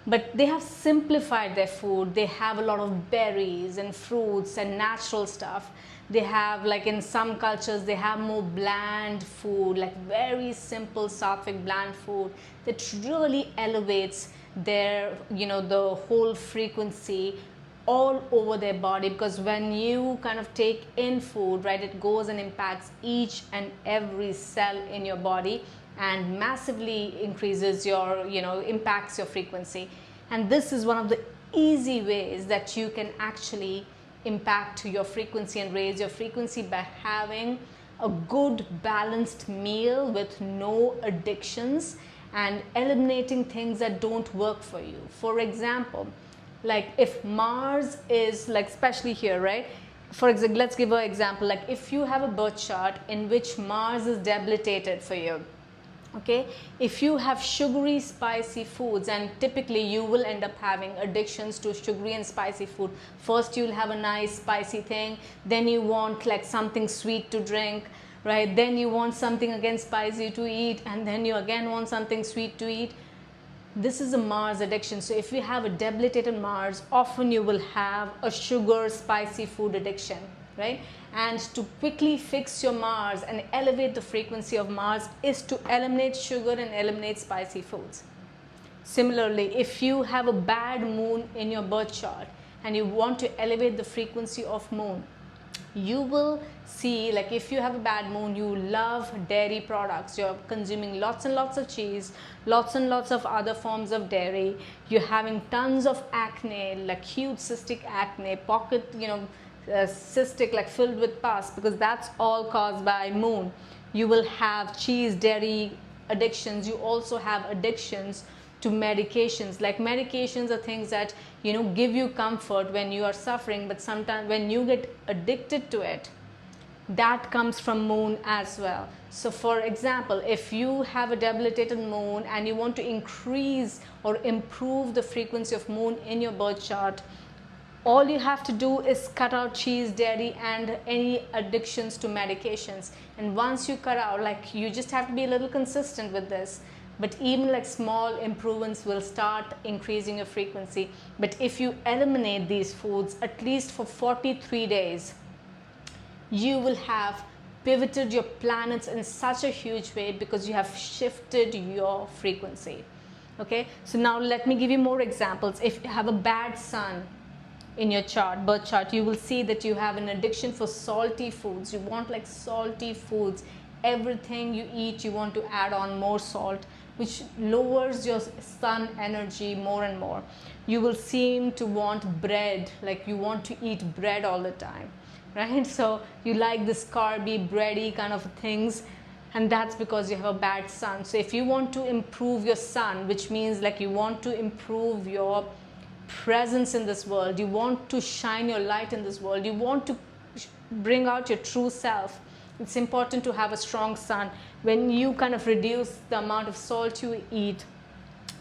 but they have simplified their food. They have a lot of berries and fruits and natural stuff. They have, like in some cultures, they have more bland food, like very simple sattvic bland food that really elevates their the whole frequency all over their body. Because when you kind of take in food, right, it goes and impacts each and every cell in your body and massively increases your impacts your frequency. And this is one of the easy ways that you can actually impact your frequency and raise your frequency, by having a good balanced meal with no addictions and eliminating things that don't work for you. For example, like if Mars is like, especially here, right? For example, let's give an example. Like if you have a birth chart in which Mars is debilitated for you, okay, if you have sugary spicy foods, and typically you will end up having addictions to sugary and spicy food. First you'll have a nice spicy thing, then you want like something sweet to drink, right? Then you want something again spicy to eat, and then you again want something sweet to eat. This is a Mars addiction. So if you have a debilitated Mars, often you will have a sugar spicy food addiction. right? And to quickly fix your Mars and elevate the frequency of Mars is to eliminate sugar and eliminate spicy foods. Similarly, if you have a bad moon in your birth chart and you want to elevate the frequency of moon, you will see, like if you have a bad moon, you love dairy products, you're consuming lots and lots of cheese, lots and lots of other forms of dairy, you're having tons of acne, like huge cystic acne, pocket, cystic, like filled with pus, because that's all caused by moon. You will have cheese, dairy addictions. You also have addictions to medications. Like medications are things that give you comfort when you are suffering, but sometimes when you get addicted to it, that comes from moon as well. So for example, if you have a debilitated moon and you want to increase or improve the frequency of moon in your birth chart, all you have to do is cut out cheese, dairy, and any addictions to medications. And once you cut out, like, you just have to be a little consistent with this, but even like small improvements will start increasing your frequency. But if you eliminate these foods at least for 43 days, you will have pivoted your planets in such a huge way, because you have shifted your frequency. Okay, so now let me give you more examples. If you have a bad sun in your chart, birth chart, you will see that you have an addiction for salty foods. You want like salty foods. Everything you eat, you want to add on more salt, which lowers your sun energy more and more. You will seem to want bread, like you want to eat bread all the time, right? So you like this carby, bready kind of things, and that's because you have a bad sun. So if you want to improve your sun, which means like you want to improve your presence in this world, you want to shine your light in this world, you want to bring out your true self, it's important to have a strong sun. When you kind of reduce the amount of salt you eat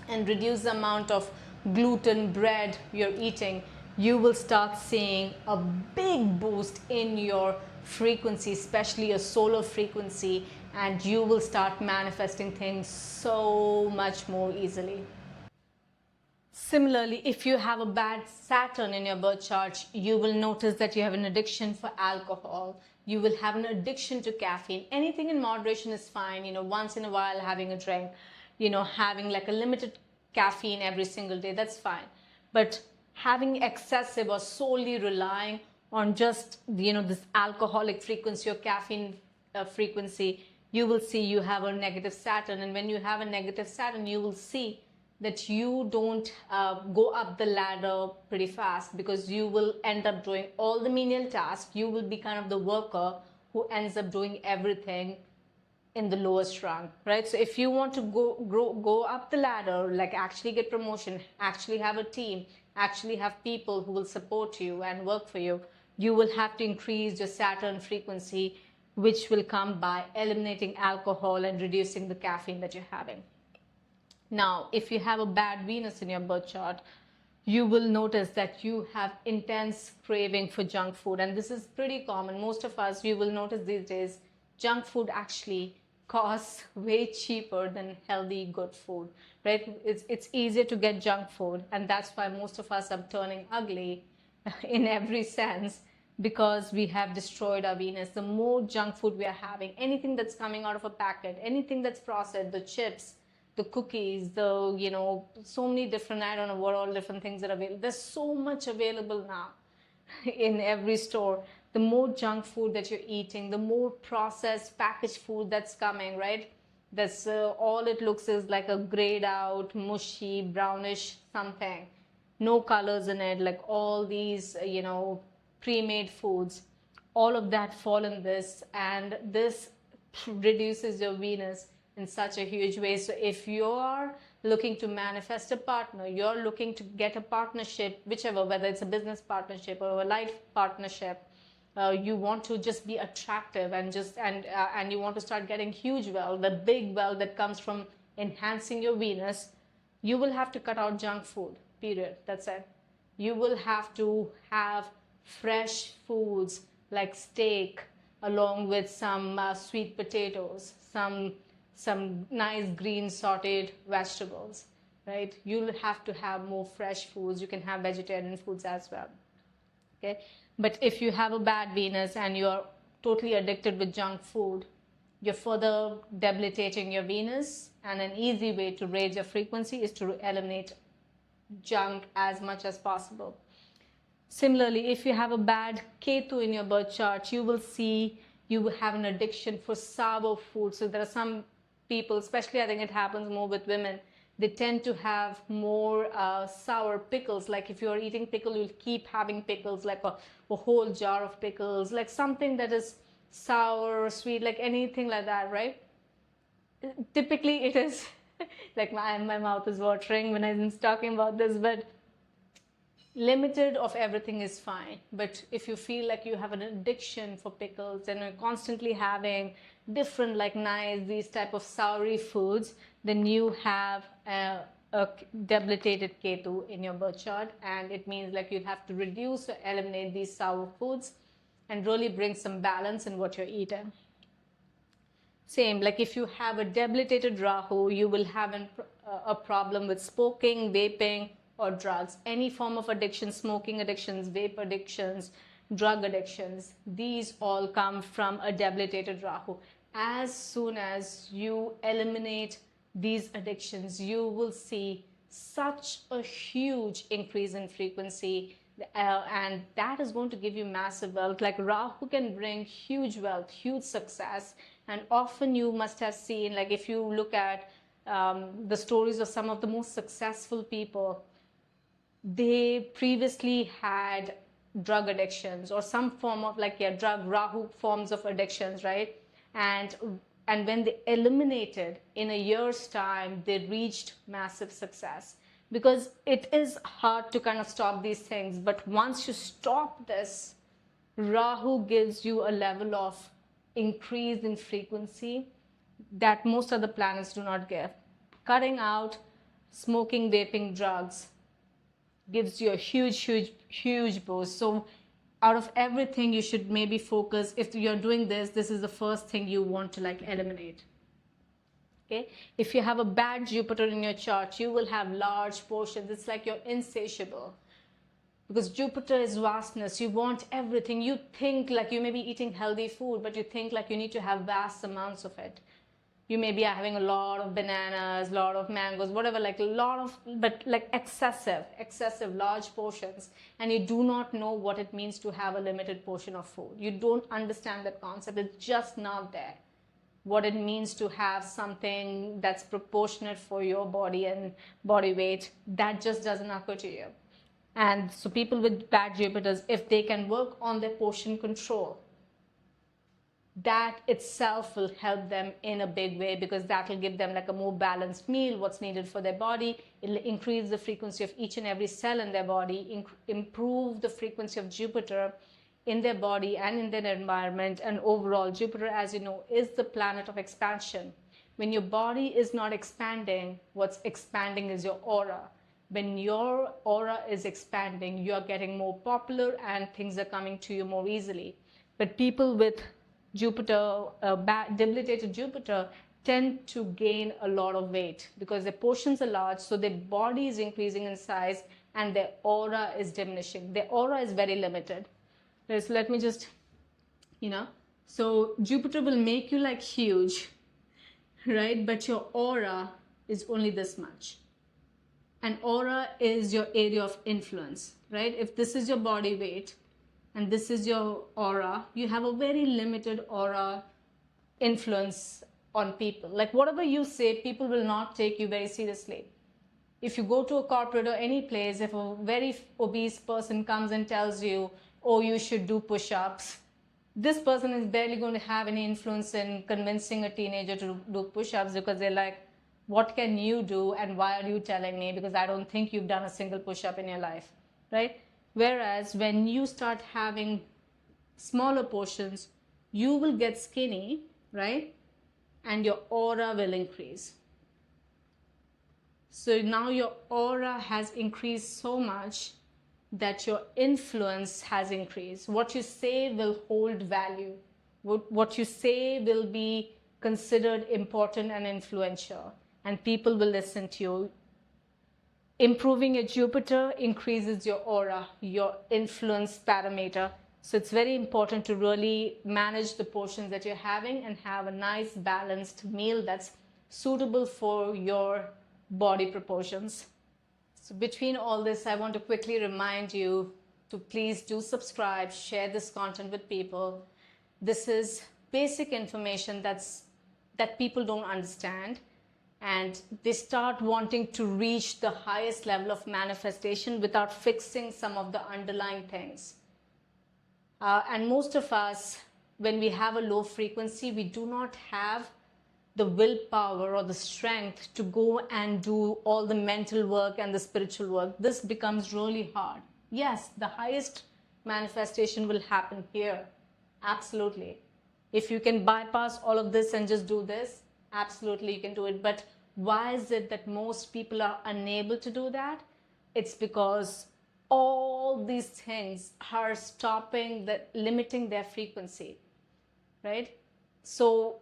and reduce the amount of gluten, bread you're eating, you will start seeing a big boost in your frequency, especially your solar frequency, and you will start manifesting things so much more easily. Similarly, if you have a bad Saturn in your birth chart, you will notice that you have an addiction for alcohol. You will have an addiction to caffeine. Anything in moderation is fine. Once in a while having a drink, having like a limited caffeine every single day, that's fine. But having excessive or solely relying on just, this alcoholic frequency or caffeine frequency, you will see you have a negative Saturn. And when you have a negative Saturn, you will see that you don't go up the ladder pretty fast, because you will end up doing all the menial tasks. You will be kind of the worker who ends up doing everything in the lowest rung, right? So if you want to go up the ladder, like actually get promotion, actually have a team, actually have people who will support you and work for you, you will have to increase your Saturn frequency, which will come by eliminating alcohol and reducing the caffeine that you're having. Now, if you have a bad Venus in your birth chart, you will notice that you have intense craving for junk food. And this is pretty common. Most of us, you will notice these days, junk food actually costs way cheaper than healthy, good food, right? It's easier to get junk food. And that's why most of us are turning ugly in every sense, because we have destroyed our Venus. The more junk food we are having, anything that's coming out of a packet, anything that's processed, the chips, the cookies, so many different, I don't know what all different things that are available. There's so much available now in every store. The more junk food that you're eating, the more processed packaged food that's coming, right? That's all it looks is like a grayed out, mushy, brownish something. No colors in it, like all these, pre-made foods. All of that fall in this, and this reduces your Venus in such a huge way. So if you're looking to manifest a partner, you're looking to get a partnership, whichever, whether it's a business partnership or a life partnership, you want to just be attractive and you want to start getting huge wealth, the big wealth that comes from enhancing your Venus, you will have to cut out junk food, period. That's it. You will have to have fresh foods like steak, along with some sweet potatoes, some nice green sauteed vegetables, right? You'll have to have more fresh foods. You can have vegetarian foods as well. Okay, But if you have a bad Venus and you're totally addicted with junk food, you're further debilitating your Venus. And an easy way to raise your frequency is to eliminate junk as much as possible. Similarly, if you have a bad Ketu in your birth chart, you will see you will have an addiction for sour food. So there are some people, especially I think it happens more with women, they tend to have more sour pickles. Like if you're eating pickle, you'll keep having pickles, like a whole jar of pickles, like something that is sour or sweet, like anything like that, right? Typically it is like my mouth is watering when I'm talking about this, but limited of everything is fine. But if you feel like you have an addiction for pickles and you're constantly having different like nice these type of soury foods, then you have a debilitated Ketu in your birth chart, and it means like you'd have to reduce or eliminate these sour foods and really bring some balance in what you're eating. Same, like if you have a debilitated Rahu, you will have a problem with smoking, vaping, or drugs. Any form of addiction, smoking addictions, vape addictions, drug addictions, these all come from a debilitated Rahu. As soon as you eliminate these addictions, you will see such a huge increase in frequency, and that is going to give you massive wealth. Like Rahu can bring huge wealth, huge success, and often you must have seen, like if you look at the stories of some of the most successful people, they previously had drug addictions or some form of like drug Rahu forms of addictions, right? And when they eliminated in a year's time, they reached massive success, because it is hard to kind of stop these things. But once you stop this, Rahu gives you a level of increase in frequency that most other planets do not give. Cutting out smoking, vaping, drugs gives you a huge boost. So out of everything, you should maybe focus, if you're doing this, this is the first thing you want to like eliminate. Okay, if you have a bad Jupiter in your chart, you will have large portions. It's like you're insatiable, because Jupiter is vastness. You want everything. You think like you may be eating healthy food, but you think like you need to have vast amounts of it. You may be having a lot of bananas, a lot of mangoes, whatever, like a lot of, but like excessive, large portions. And you do not know what it means to have a limited portion of food. You don't understand that concept. It's just not there. What it means to have something that's proportionate for your body and body weight, that just doesn't occur to you. And so people with bad Jupiters, if they can work on their portion control, that itself will help them in a big way, because that will give them like a more balanced meal, what's needed for their body. It'll increase the frequency of each and every cell in their body, improve the frequency of Jupiter in their body and in their environment. And overall, Jupiter, as you know, is the planet of expansion. When your body is not expanding, what's expanding is your aura. When your aura is expanding, you're getting more popular and things are coming to you more easily. But people with Jupiter, debilitated Jupiter, tend to gain a lot of weight because their portions are large, so their body is increasing in size and their aura is diminishing. Their aura is very limited. So let me just, so Jupiter will make you like huge, right? But your aura is only this much. And aura is your area of influence, right? If this is your body weight and this is your aura, you have a very limited aura influence on people. Like whatever you say, people will not take you very seriously. If you go to a corporate or any place, if a very obese person comes and tells you, oh, you should do push-ups, this person is barely going to have any influence in convincing a teenager to do push-ups, because they're like, what can you do and why are you telling me, because I don't think you've done a single push-up in your life, right? Whereas when you start having smaller portions, you will get skinny, right? And your aura will increase. So now your aura has increased so much that your influence has increased. What you say will hold value. What you say will be considered important and influential, and people will listen to you. Improving your Jupiter increases your aura, your influence parameter, So it's very important to really manage the portions that you're having and have a nice balanced meal that's suitable for your body proportions. So between all this, I want to quickly remind you to please do subscribe, share this content with people. This is basic information that people don't understand, and they start wanting to reach the highest level of manifestation without fixing some of the underlying things. And most of us, when we have a low frequency, we do not have the willpower or the strength to go and do all the mental work and the spiritual work. This becomes really hard. Yes, the highest manifestation will happen here. Absolutely. If you can bypass all of this and just do this, absolutely you can do it. But why is it that most people are unable to do that? It's because all these things are limiting their frequency, right? So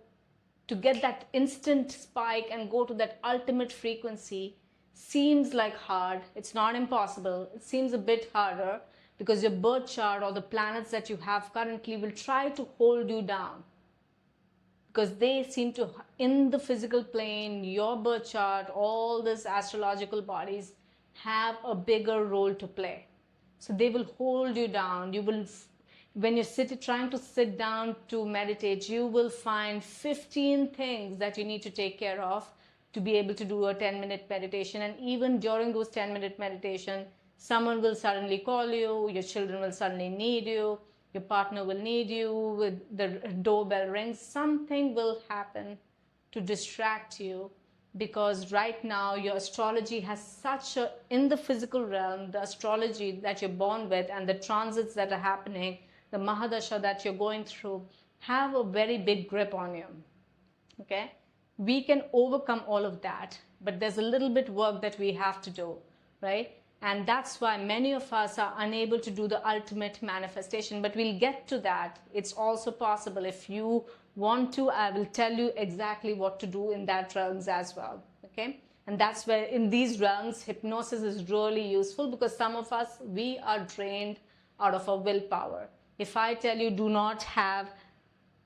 to get that instant spike and go to that ultimate frequency seems like hard. It's not impossible. It seems a bit harder because your birth chart or the planets that you have currently will try to hold you down, because they seem to, in the physical plane, your birth chart, all these astrological bodies have a bigger role to play. So they will hold you down. You will, when you're trying to sit down to meditate, you will find 15 things that you need to take care of to be able to do a 10-minute meditation. And even during those 10-minute meditation, someone will suddenly call you, your children will suddenly need you, your partner will need you, with the doorbell rings, something will happen to distract you, because right now your astrology has such a, in the physical realm, the astrology that you're born with and the transits that are happening, the Mahadasha that you're going through, have a very big grip on you. Okay? We can overcome all of that, but there's a little bit work that we have to do, right? And that's why many of us are unable to do the ultimate manifestation, but we'll get to that. It's also possible. If you want to, I will tell you exactly what to do in that realms as well, okay? And that's where in these realms, hypnosis is really useful, because some of us, we are drained out of our willpower. If I tell you do not have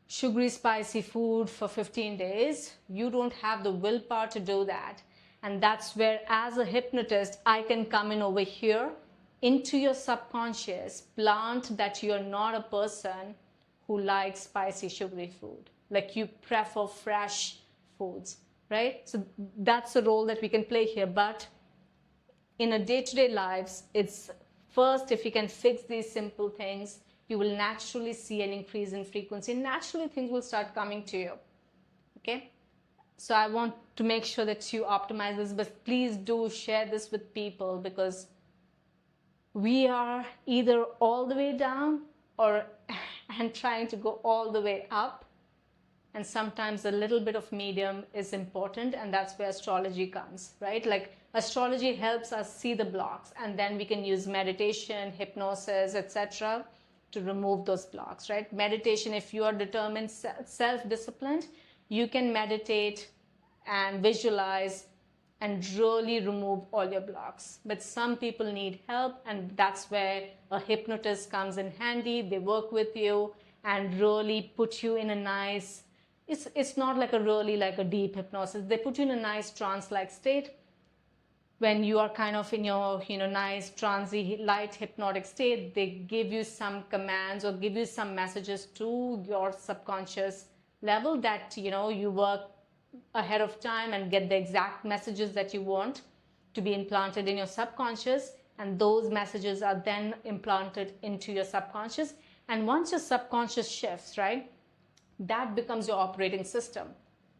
sugary spicy food for 15 days, you don't have the willpower to do that. And that's where, as a hypnotist, I can come in over here into your subconscious, plant that you're not a person who likes spicy sugary food. Like you prefer fresh foods, right? So that's the role that we can play here. But in a day-to-day lives, it's first, if you can fix these simple things, you will naturally see an increase in frequency. Naturally, things will start coming to you, okay? So I want to make sure that you optimize this, but please do share this with people, because we are either all the way down or and trying to go all the way up. And sometimes a little bit of medium is important, and that's where astrology comes, right? Like astrology helps us see the blocks, and then we can use meditation, hypnosis, etc. to remove those blocks, right? Meditation, if you are determined, self-disciplined, you can meditate and visualize and really remove all your blocks. But some people need help, and that's where a hypnotist comes in handy. They work with you and really put you in a nice, it's not like a deep hypnosis. They put you in a nice trance-like state. When you are kind of in your nice transy light hypnotic state, they give you some commands or give you some messages to your subconscious level that you work ahead of time and get the exact messages that you want to be implanted in your subconscious, and those messages are then implanted into your subconscious. And once your subconscious shifts, right, that becomes your operating system.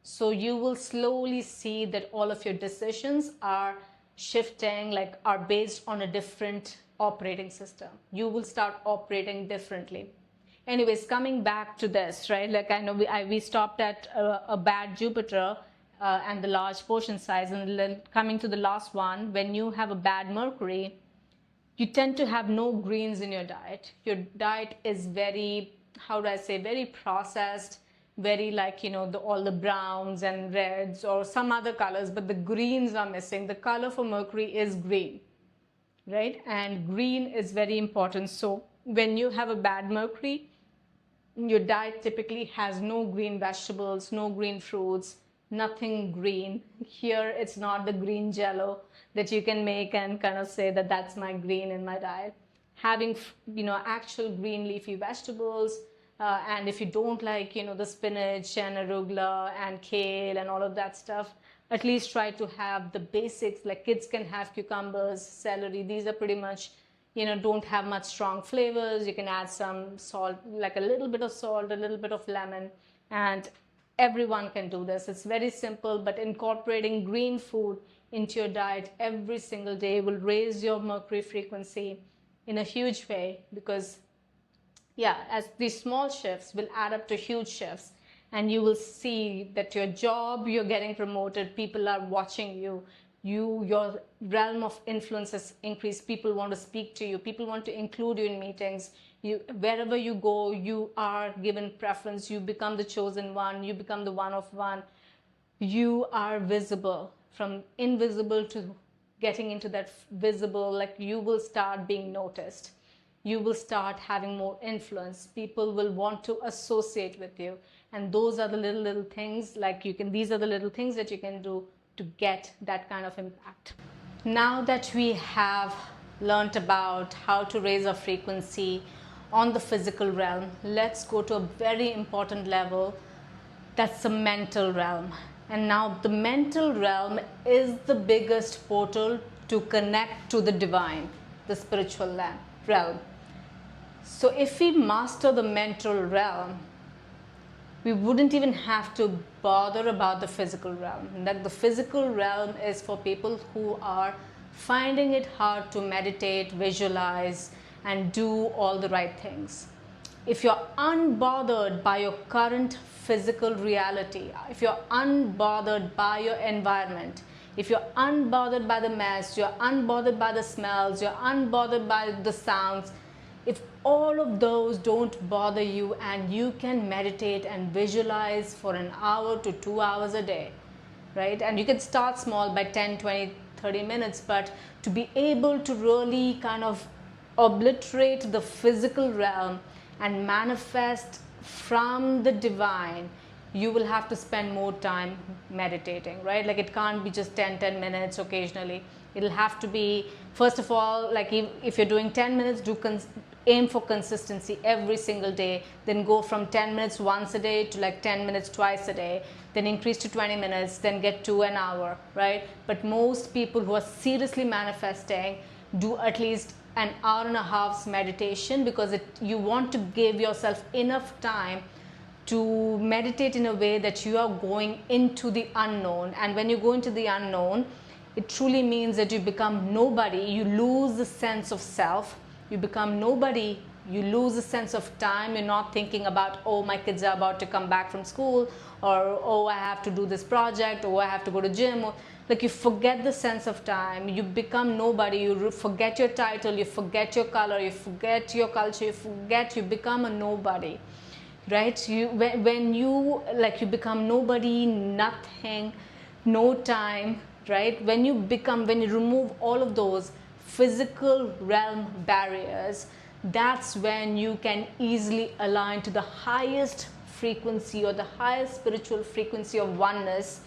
So you will slowly see that all of your decisions are shifting, like are based on a different operating system. You will start operating differently. Anyways, coming back to this, right? Like I know we stopped at a bad Jupiter and the large portion size, and then coming to the last one, when you have a bad Mercury, you tend to have no greens in your diet. Your diet is very, how do I say, very processed, very like, all the browns and reds or some other colors, but the greens are missing. The color for Mercury is green, right? And green is very important. So when you have a bad mercury, your diet typically has no green vegetables, no green fruits, nothing green. Here, it's not the green jello that you can make and kind of say that that's my green in my diet. Having, actual green leafy vegetables, and if you don't like, the spinach and arugula and kale and all of that stuff, at least try to have the basics. Like kids can have cucumbers, celery. These are pretty much, don't have much strong flavors. You can add some salt, like a little bit of salt, a little bit of lemon, and everyone can do this. It's very simple, but incorporating green food into your diet every single day will raise your mercury frequency in a huge way, because as these small shifts will add up to huge shifts, and you will see that your job, you're getting promoted, people are watching you, your realm of influence has increased, people want to speak to you, people want to include you in meetings, wherever you go, you are given preference, you become the chosen one, you become the one of one, you are visible. From invisible to getting into that visible, like you will start being noticed, you will start having more influence, people will want to associate with you, and those are the little things, these are the little things that you can do to get that kind of impact. Now that we have learned about how to raise our frequency on the physical realm, let's go to a very important level, that's the mental realm. And now the mental realm is the biggest portal to connect to the divine, the spiritual realm. So if we master the mental realm, we wouldn't even have to bother about the physical realm. That the physical realm is for people who are finding it hard to meditate, visualize, and do all the right things. If you're unbothered by your current physical reality, if you're unbothered by your environment, if you're unbothered by the mess, you're unbothered by the smells, you're unbothered by the sounds, if all of those don't bother you and you can meditate and visualize for an hour to 2 hours a day, right? And you can start small by 10, 20, 30 minutes, but to be able to really kind of obliterate the physical realm and manifest from the divine, you will have to spend more time meditating, right? Like it can't be just 10 minutes occasionally. It'll have to be, first of all, like if you're doing 10 minutes, aim for consistency every single day, then go from 10 minutes once a day to like 10 minutes twice a day, then increase to 20 minutes, then get to an hour, right? But most people who are seriously manifesting do at least an hour and a half's meditation, because you want to give yourself enough time to meditate in a way that you are going into the unknown. And when you go into the unknown, it truly means that you become nobody, you lose the sense of self, you become nobody, you lose a sense of time. You're not thinking about, oh, my kids are about to come back from school, or oh, I have to do this project, or I have to go to gym, or like you forget the sense of time. You become nobody, you forget your title, you forget your color, you forget your culture, you become a nobody, right? When you become nobody, nothing, no time, right? When you remove all of those physical realm barriers, that's when you can easily align to the highest frequency or the highest spiritual frequency of oneness.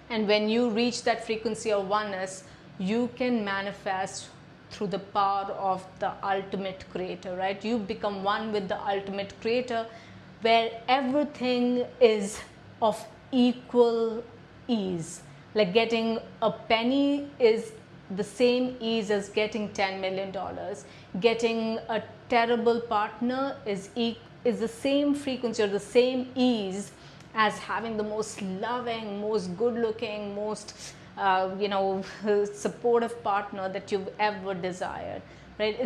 And when you reach that frequency of oneness, you can manifest through the power of the ultimate creator, right? You become one with the ultimate creator, where everything is of equal ease. Like getting a penny is the same ease as getting $10 million. Getting a terrible partner is the same frequency or the same ease as having the most loving, most good looking, most supportive partner that you've ever desired, right?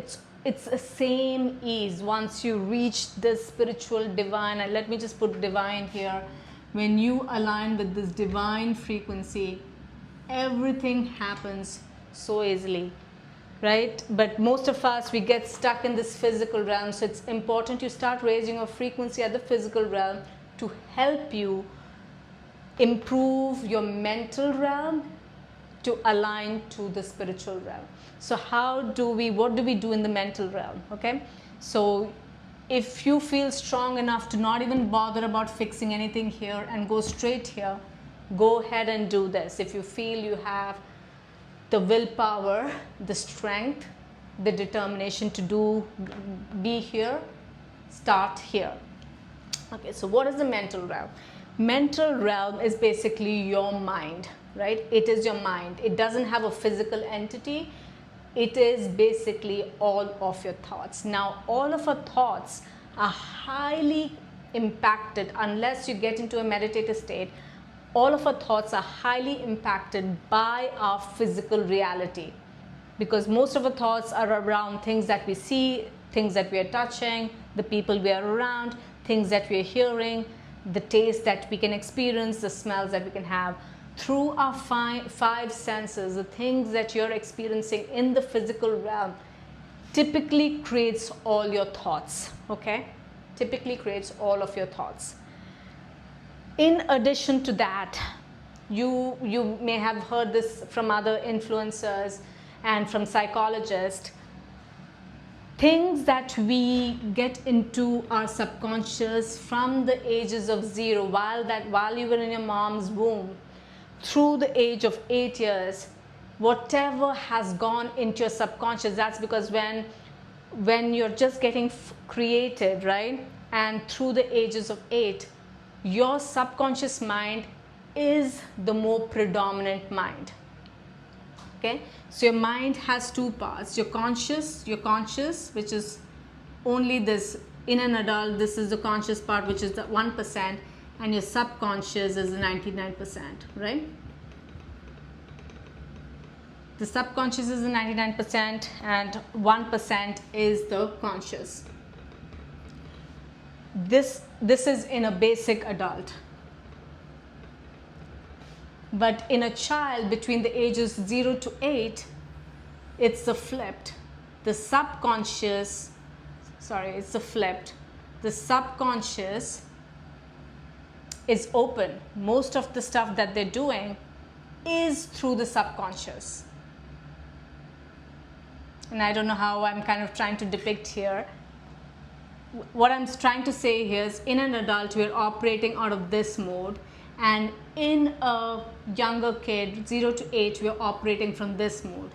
It's the same ease once you reach this spiritual divine, and let me just put divine here. When you align with this divine frequency, everything happens so easily, right? But most of us, we get stuck in this physical realm, so it's important you start raising your frequency at the physical realm to help you improve your mental realm to align to the spiritual realm. So what do we do in the mental realm? Okay, So if you feel strong enough to not even bother about fixing anything here and go straight here, go ahead and do this. If you feel you have the willpower, the strength, the determination to be here, start here. Okay, so what is the mental realm? Mental realm is basically your mind, right? It is your mind. It doesn't have a physical entity. It is basically all of your thoughts. Now, all of our thoughts are highly impacted unless you get into a meditative state. All of our thoughts are highly impacted by our physical reality, because most of our thoughts are around things that we see, things that we are touching, the people we are around, things that we are hearing, the taste that we can experience, the smells that we can have. Through our five senses, the things that you're experiencing in the physical realm typically creates all your thoughts, okay? Typically creates all of your thoughts. In addition to that, you may have heard this from other influencers and from psychologists. Things that we get into our subconscious from the ages of 0, while you were in your mom's womb, through the age of 8 years, whatever has gone into your subconscious, that's because when you're just getting created, right? And through the ages of 8, your subconscious mind is the more predominant mind. Okay, so your mind has two parts: your conscious, which is only this. In an adult, this is the conscious part, which is the 1%, and your subconscious is the 99%, right? The subconscious is the 99% and 1% is the conscious. This is in a basic adult. But in a child between the ages 0 to 8, it's the flipped. The subconscious, it's the flipped. The subconscious is open. Most of the stuff that they're doing is through the subconscious. And I don't know how I'm kind of trying to depict here. What I'm trying to say here is, in an adult, we're operating out of this mode. And in a younger kid, 0 to 8, we're operating from this mode,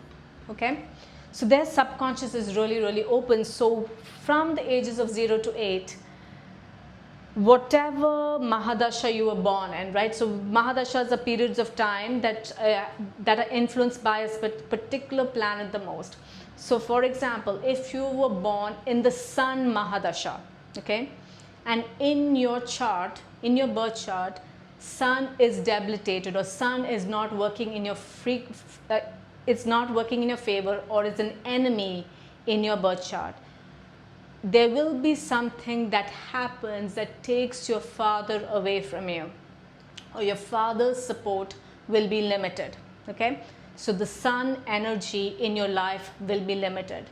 okay? So their subconscious is really, really open. So from the ages of 0 to 8, whatever Mahadasha you were born in, right? So Mahadashas are periods of time that are influenced by a particular planet the most. So for example, if you were born in the Sun Mahadasha, okay? And in your chart, in your birth chart, Sun is debilitated, or Sun is not working in your it's not working in your favor, or is an enemy in your birth chart, there will be something that happens that takes your father away from you, or your father's support will be limited, okay? So the Sun energy in your life will be limited.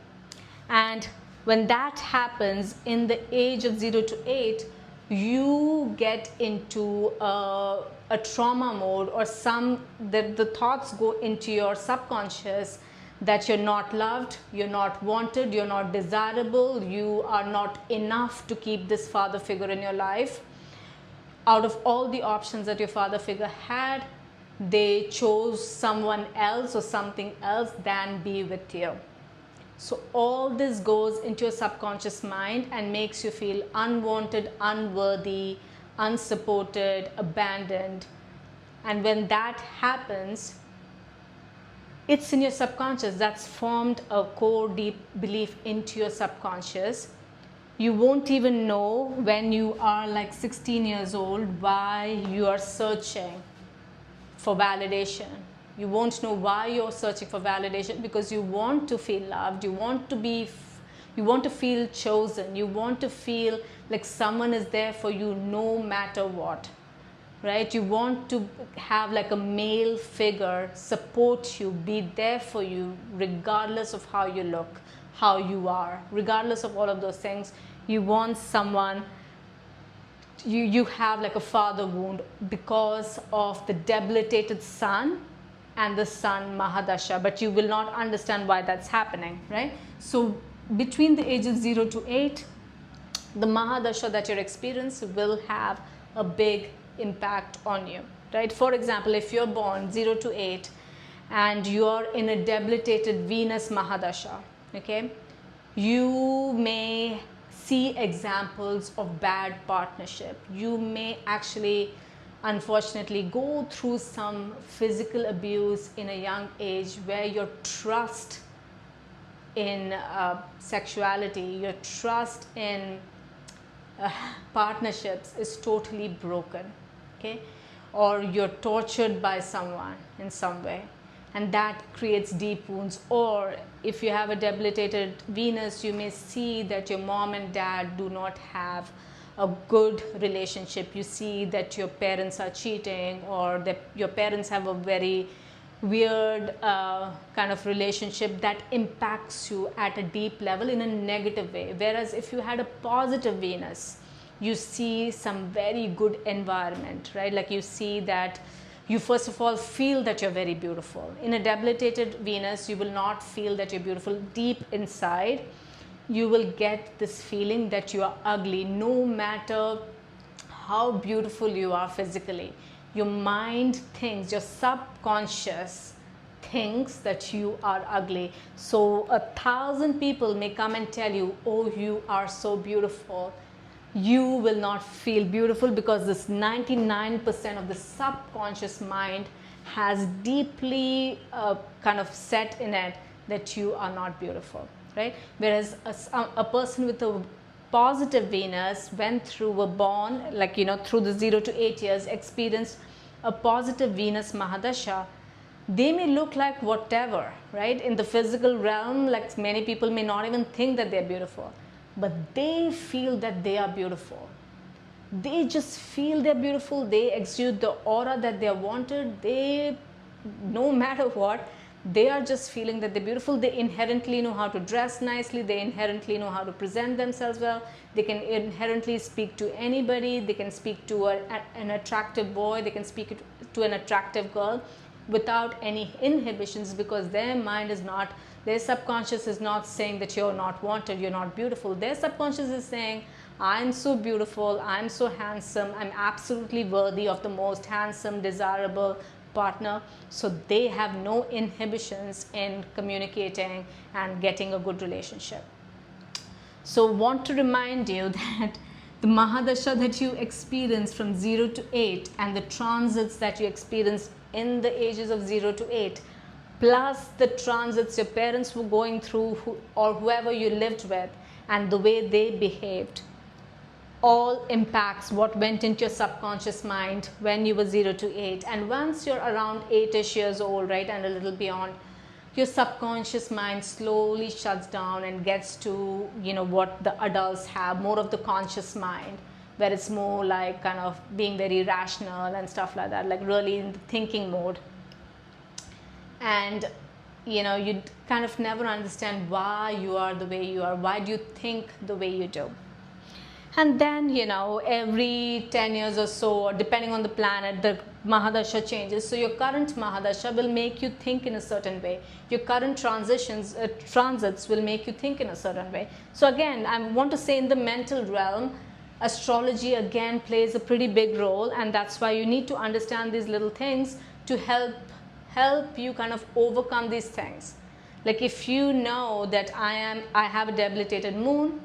And when that happens in the age of 0 to 8, you get into a trauma mode, or the thoughts go into your subconscious that you're not loved, you're not wanted, you're not desirable, you are not enough to keep this father figure in your life. Out of all the options that your father figure had, they chose someone else or something else than be with you. So all this goes into your subconscious mind and makes you feel unwanted, unworthy, unsupported, abandoned. And when that happens, it's in your subconscious. That's formed a core deep belief into your subconscious. You won't even know when you are like 16 years old why you are searching for validation. You won't know why you're searching for validation, because you want to feel loved, you want to feel chosen, you want to feel like someone is there for you no matter what, right? You want to have like a male figure support you, be there for you regardless of how you look, how you are, regardless of all of those things. You want someone. You have like a father wound because of the debilitated Sun and the Sun Mahadasha, but you will not understand why that's happening, right? So between the ages 0 to 8, the Mahadasha that you experience will have a big impact on you, right? For example, if you're born 0 to 8 and you're in a debilitated Venus Mahadasha, okay, you may see examples of bad partnership. You may actually, unfortunately, go through some physical abuse in a young age where your trust in sexuality, your trust in partnerships is totally broken, okay, or you're tortured by someone in some way, and that creates deep wounds. Or if you have a debilitated Venus, you may see that your mom and dad do not have a good relationship. You see that your parents are cheating, or that your parents have a very weird kind of relationship that impacts you at a deep level in a negative way. Whereas if you had a positive Venus, you see some very good environment, right? Like you see that you first of all feel that you're very beautiful. In a debilitated Venus, you will not feel that you're beautiful. Deep inside, you will get this feeling that you are ugly, no matter how beautiful you are physically. Your mind thinks, your subconscious thinks that you are ugly. So 1,000 people may come and tell you, oh, you are so beautiful. You will not feel beautiful because this 99% of the subconscious mind has deeply kind of set in it that you are not beautiful, right? Whereas a person with a positive Venus went through, were born, like, you know, through the 0 to 8 years, experienced a positive Venus Mahadasha, they may look like whatever, right? In the physical realm, like many people may not even think that they're beautiful, but they feel that they are beautiful. They just feel they're beautiful. They exude the aura that they're wanted. They, no matter what, they are just feeling that they're beautiful. They inherently know how to dress nicely. They inherently know how to present themselves well. They can inherently speak to anybody. They can speak to an attractive boy. They can speak to an attractive girl without any inhibitions, because their mind is not, their subconscious is not saying that you're not wanted, you're not beautiful. Their subconscious is saying, I'm so beautiful, I'm so handsome, I'm absolutely worthy of the most handsome, desirable partner. So they have no inhibitions in communicating and getting a good relationship. So want to remind you that the Mahadasha that you experience from 0 to 8 and the transits that you experience in the ages of 0 to 8, plus the transits your parents were going through, or whoever you lived with, and the way they behaved, all impacts what went into your subconscious mind when you were 0 to 8. And once you're around 8ish years old, right, and a little beyond, your subconscious mind slowly shuts down and gets to, you know, what the adults have, more of the conscious mind, where it's more like kind of being very rational and stuff like that, like really in the thinking mode. And you know, you kind of never understand why you are the way you are, why do you think the way you do. And then, you know, every 10 years or so, or depending on the planet, the Mahadasha changes. So your current Mahadasha will make you think in a certain way. Your current transits will make you think in a certain way. So again, I want to say in the mental realm, astrology again plays a pretty big role, and that's why you need to understand these little things to help you kind of overcome these things. Like if you know that I have a debilitated moon,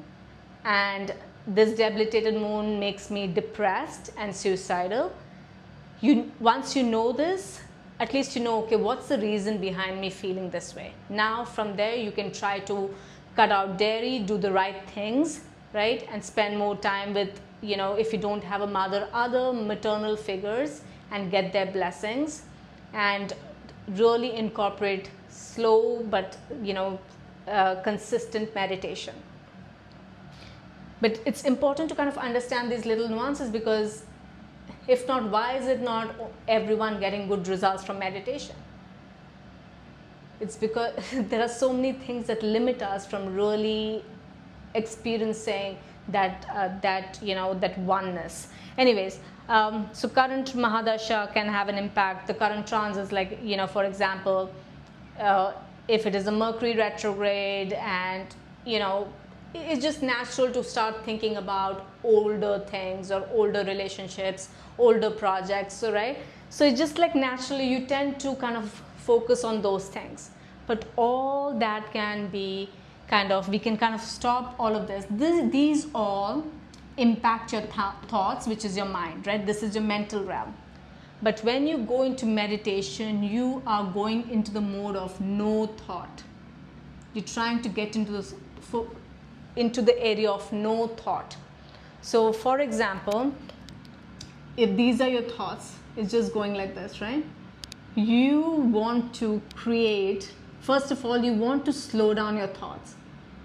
and this debilitated moon makes me depressed and suicidal, once you know this, at least you know, okay, what's the reason behind me feeling this way. Now from there you can try to cut out dairy, do the right things, right, and spend more time with, you know, if you don't have a mother, other maternal figures, and get their blessings, and really incorporate slow but, you know, consistent meditation. But it's important to kind of understand these little nuances, because if not, why is it not everyone getting good results from meditation? It's because there are so many things that limit us from really experiencing that you know, that oneness. Anyways, so current Mahadasha can have an impact. The current transits, like, you know, for example, if it is a Mercury retrograde and, you know, it's just natural to start thinking about older things or older relationships, older projects, so right? So it's just like naturally you tend to kind of focus on those things. But all that can be kind of, we can kind of stop all of this. These all impact your thoughts, which is your mind, right? This is your mental realm. But when you go into meditation, you are going into the mode of no thought. You're trying to get into the area of no thought. So for example, if these are your thoughts, it's just going like this, right? You want to create, first of all, you want to slow down your thoughts.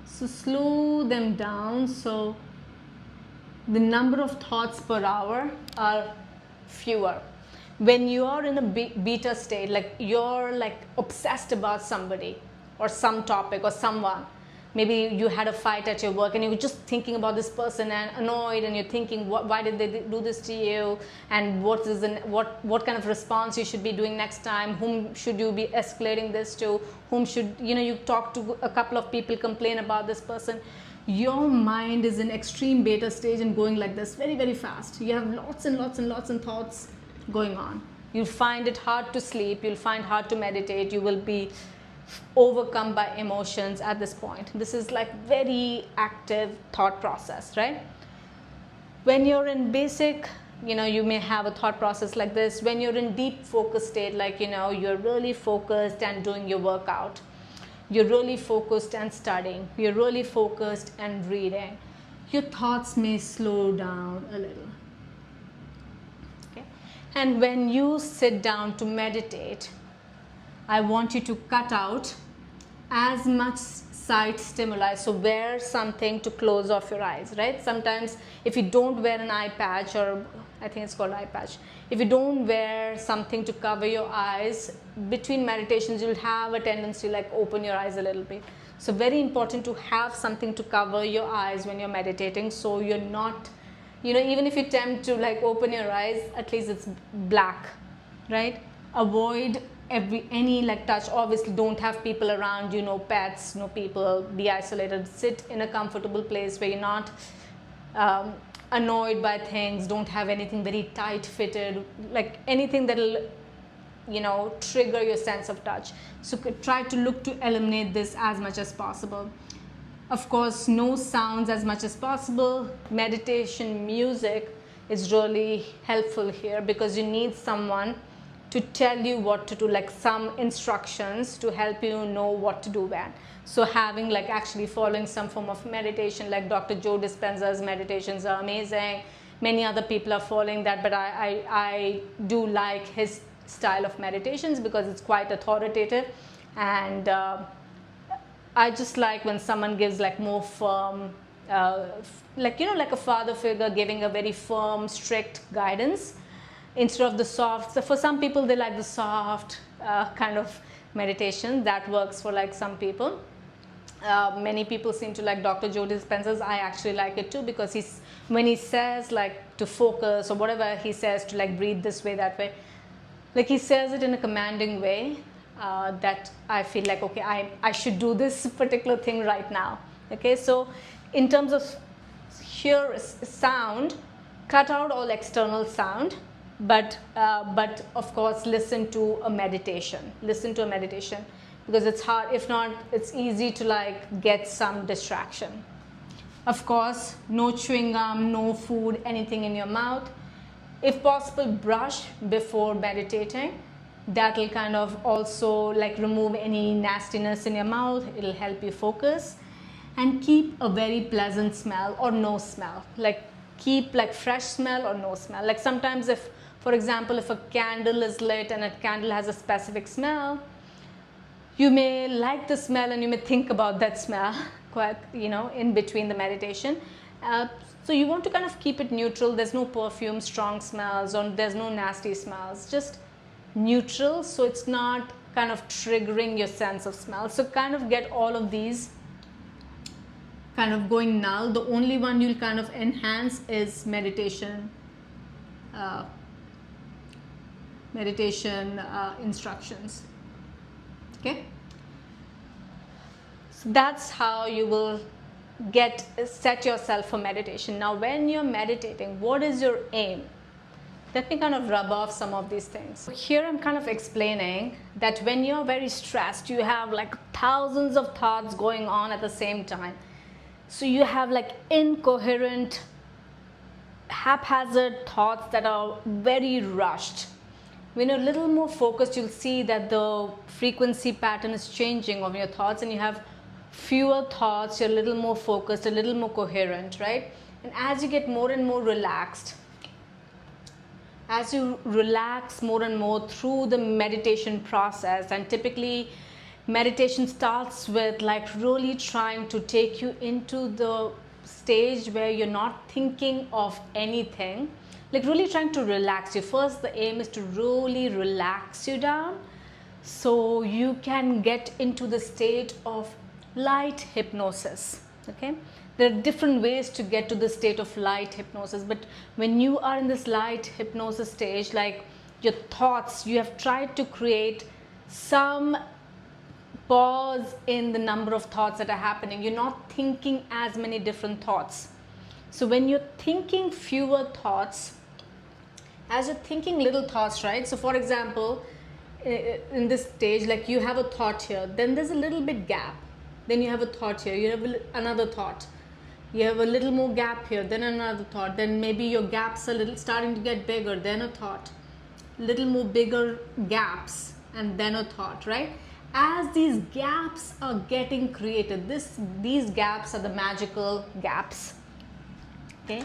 So slow them down so the number of thoughts per hour are fewer. When you are in a beta state, like you're like obsessed about somebody or some topic or someone, maybe you had a fight at your work and you were just thinking about this person and annoyed, and you're thinking, why did they do this to you, and what kind of response you should be doing next time, whom should you be escalating this to, whom should, you talk to a couple of people, complain about this person. Your mind is in extreme beta stage and going like this very, very fast. You have lots and lots and lots of thoughts going on. You'll find it hard to sleep, you'll find hard to meditate, you will be overcome by emotions at this point. This is like very active thought process, right? When you're in basic, you may have a thought process like this. When you're in deep focus state, like, you're really focused and doing your workout, you're really focused and studying, you're really focused and reading, your thoughts may slow down a little. Okay? And when you sit down to meditate, I want you to cut out as much sight stimuli. So wear something to close off your eyes, right? Sometimes if you don't wear an eye patch, or I think it's called eye patch, if you don't wear something to cover your eyes, between meditations you'll have a tendency to like open your eyes a little bit. So very important to have something to cover your eyes when you're meditating, so you're not, even if you attempt to like open your eyes, at least it's black, right? Avoid any like touch. Obviously don't have people around you, no pets, no people, be isolated. Sit in a comfortable place where you're not annoyed by things. Don't have anything very tight fitted, like anything that'll trigger your sense of touch. So try to look to eliminate this as much as possible. Of course, no sounds as much as possible. Meditation music is really helpful here, because you need someone to tell you what to do, like some instructions to help you know what to do when. So having like actually following some form of meditation, like Dr. Joe Dispenza's meditations are amazing. Many other people are following that, but I do like his style of meditations because it's quite authoritative, and I just like when someone gives like more firm, like a father figure giving a very firm, strict guidance, instead of the soft. So for some people they like the soft kind of meditation. That works for like some people. Many people seem to like Dr. Joe Dispenza's. I actually like it too, because when he says like to focus, or whatever he says to like breathe this way, that way, like he says it in a commanding way, that I feel like, okay, I should do this particular thing right now. Okay, so in terms of hear sound, cut out all external sound. But of course listen to a meditation, because it's hard, if not it's easy to like get some distraction. Of course, no chewing gum, no food, anything in your mouth. If possible, brush before meditating. That will kind of also like remove any nastiness in your mouth. It'll help you focus. And keep a very pleasant smell or no smell, like keep like fresh smell or no smell. Like sometimes if, for example, if a candle is lit and a candle has a specific smell, you may like the smell and you may think about that smell quite, in between the meditation. So you want to kind of keep it neutral. There's no perfume, strong smells, or there's no nasty smells, just neutral, so it's not kind of triggering your sense of smell. So kind of get all of these kind of going null. The only one you'll kind of enhance is meditation instructions. Okay, So that's how you will set yourself for meditation. Now when you're meditating, what is your aim? Let me kind of rub off some of these things. Here I'm kind of explaining that when you're very stressed, you have like thousands of thoughts going on at the same time. So you have like incoherent, haphazard thoughts that are very rushed. When you're a little more focused, you'll see that the frequency pattern is changing of your thoughts, and you have fewer thoughts, you're a little more focused, a little more coherent, right? And as you get more and more relaxed, as you relax more and more through the meditation process, and typically meditation starts with like really trying to take you into the stage where you're not thinking of anything, like really trying to relax you. First, the aim is to really relax you down so you can get into the state of light hypnosis. Okay, there are different ways to get to the state of light hypnosis, but when you are in this light hypnosis stage, like your thoughts, you have tried to create some pause in the number of thoughts that are happening. You're not thinking as many different thoughts. So when you're thinking fewer thoughts, as you're thinking little thoughts, right? So for example, in this stage, like you have a thought here, then there's a little bit gap, then you have a thought here, you have another thought, you have a little more gap here, then another thought, then maybe your gaps are little starting to get bigger, then a thought, little more bigger gaps, and then a thought, right? As these gaps are getting created, these gaps are the magical gaps. Okay,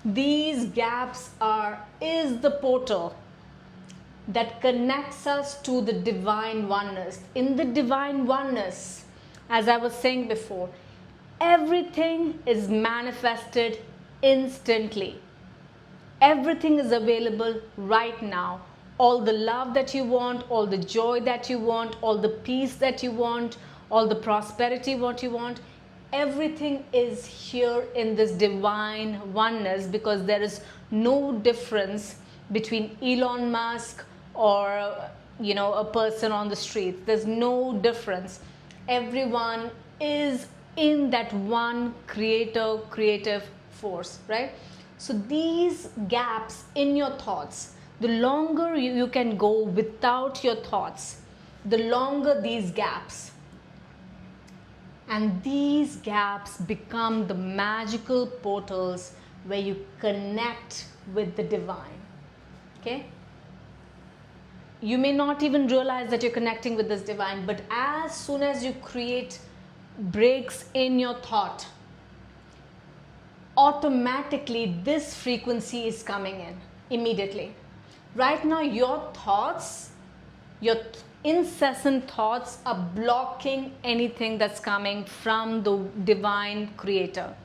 these gaps is the portal that connects us to the divine oneness. In the divine oneness, as I was saying before, everything is manifested instantly. Everything is available right now. All the love that you want, all the joy that you want, all the peace that you want, all the prosperity what you want, everything is here in this divine oneness, because there is no difference between Elon Musk or a person on the street. There's no difference. Everyone is in that one creative force, right? So these gaps in your thoughts, the longer you can go without your thoughts, the longer these gaps. And these gaps become the magical portals where you connect with the divine. Okay? You may not even realize that you're connecting with this divine, but as soon as you create breaks in your thought, automatically this frequency is coming in immediately. Right now, your thoughts, your incessant thoughts are blocking anything that's coming from the divine creator.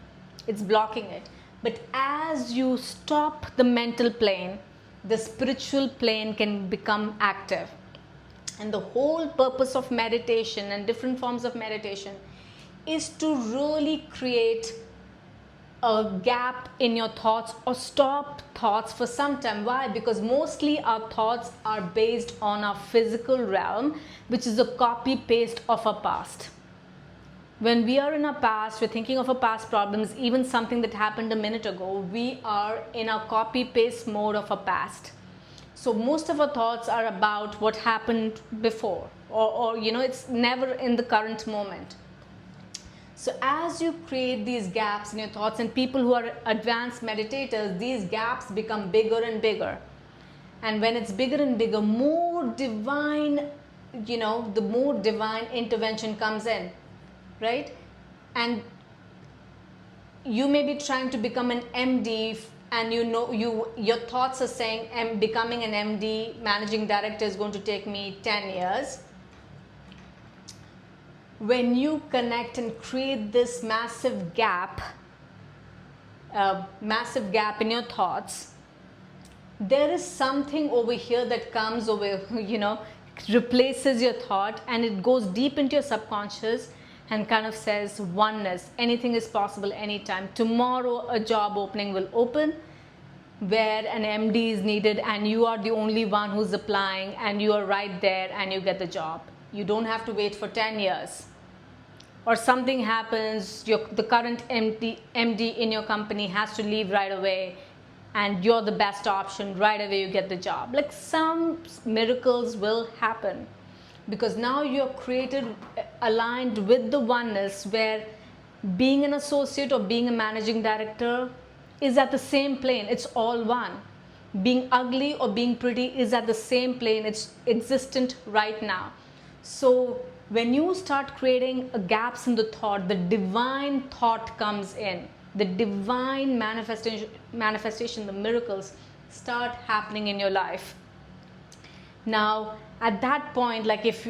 It's blocking it. But as you stop the mental plane, the spiritual plane can become active. And the whole purpose of meditation and different forms of meditation is to really create a gap in your thoughts, or stop thoughts for some time. Why? Because mostly our thoughts are based on our physical realm, which is a copy paste of our past. When we are in our past, we're thinking of our past problems, even something that happened a minute ago, we are in a copy paste mode of our past. So most of our thoughts are about what happened before, or it's never in the current moment. So as you create these gaps in your thoughts, and people who are advanced meditators, these gaps become bigger and bigger. And when it's bigger and bigger, more divine, the more divine intervention comes in, right? And you may be trying to become an MD, and your thoughts are saying, becoming an MD, managing director, is going to take me 10 years. When you connect and create this massive gap in your thoughts, there is something over here that comes over, replaces your thought, and it goes deep into your subconscious and kind of says oneness. Anything is possible anytime. Tomorrow a job opening will open where an MD is needed, and you are the only one who's applying, and you are right there and you get the job. You don't have to wait for 10 years. or something happens, the current MD in your company has to leave right away, and you're the best option, right away you get the job. Like, some miracles will happen because now you're created aligned with the oneness, where being an associate or being a managing director is at the same plane. It's all one. Being ugly or being pretty is at the same plane. It's existent right now. So when you start creating gaps in the thought, the divine thought comes in. The divine manifestation, the miracles start happening in your life. Now, at that point, like, if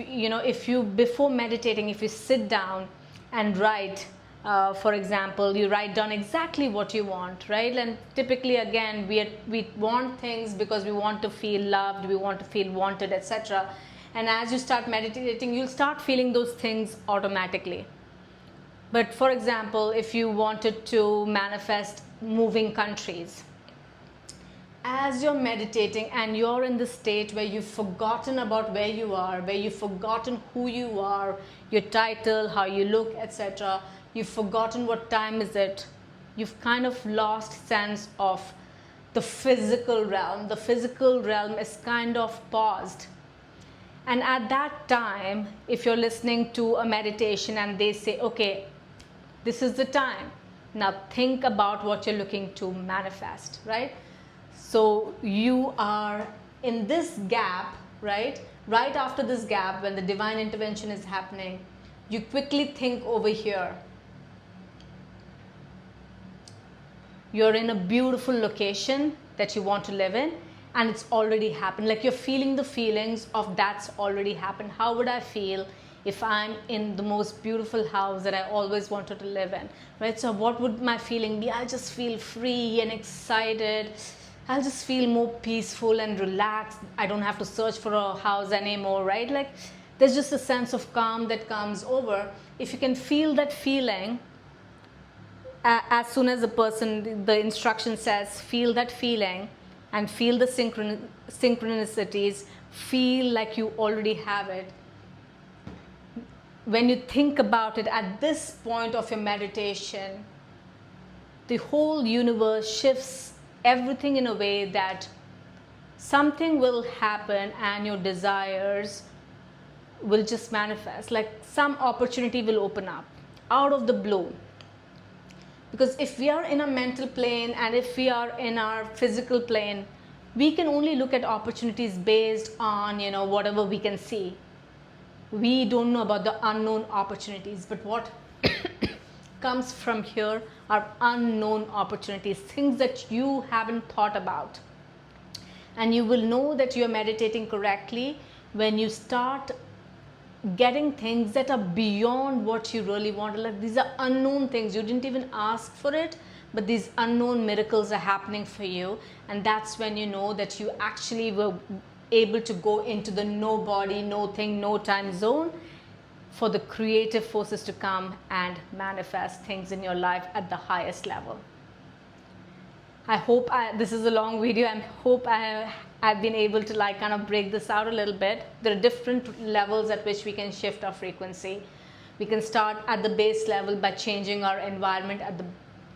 you before meditating, if you sit down and write, for example, you write down exactly what you want, right? And typically, again, we want things because we want to feel loved, we want to feel wanted, etc. And as you start meditating, you'll start feeling those things automatically. But for example, if you wanted to manifest moving countries, as you're meditating and you're in the state where you've forgotten about where you are, where you've forgotten who you are, your title, how you look, etc., you've forgotten what time is it, you've kind of lost sense of the physical realm. The physical realm is kind of paused. And at that time, if you're listening to a meditation and they say, okay, this is the time, now think about what you're looking to manifest, right? So you are in this gap, right? Right after this gap, when the divine intervention is happening, you quickly think over here. You're in a beautiful location that you want to live in, and it's already happened. Like, you're feeling the feelings of that's already happened. How would I feel if I'm in the most beautiful house that I always wanted to live in, right? So what would my feeling be? I'll just feel free and excited. I'll just feel more peaceful and relaxed. I don't have to search for a house anymore, right? Like, there's just a sense of calm that comes over. If you can feel that feeling, as soon as the instruction says, feel that feeling and feel the synchronicities, feel like you already have it. When you think about it at this point of your meditation, the whole universe shifts everything in a way that something will happen and your desires will just manifest. Like, some opportunity will open up out of the blue. Because if we are in a mental plane and if we are in our physical plane, we can only look at opportunities based on, whatever we can see. We don't know about the unknown opportunities, but what comes from here are unknown opportunities, things that you haven't thought about. And you will know that you're meditating correctly when you start getting things that are beyond what you really want. Like, these are unknown things. You didn't even ask for it, but these unknown miracles are happening for you. And that's when you know that you actually were able to go into the no body, no thing, no time zone for the creative forces to come and manifest things in your life at the highest level. I hope this is a long video. I hope I've been able to kind of break this out a little bit. There are different levels at which we can shift our frequency. We can start at the base level by changing our environment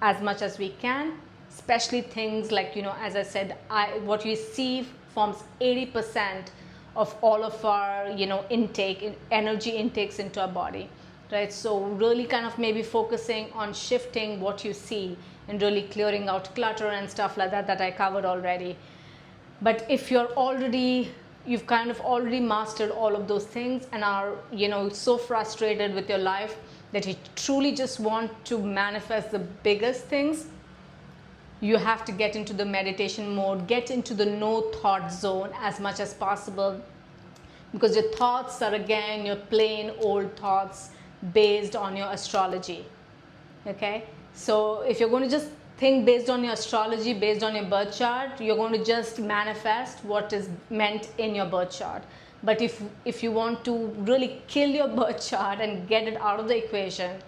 as much as we can, especially things like, as I said, what we see forms 80% of all of our, energy intakes into our body, right? So really kind of maybe focusing on shifting what you see and really clearing out clutter and stuff like that I covered already. But if you've kind of already mastered all of those things and are, so frustrated with your life that you truly just want to manifest the biggest things, you have to get into the meditation mode, get into the no thought zone as much as possible, because your thoughts are, again, your plain old thoughts based on your astrology. Okay? So if you're going to just think based on your astrology, based on your birth chart, you're going to just manifest what is meant in your birth chart. But if you want to really kill your birth chart and get it out of the equation,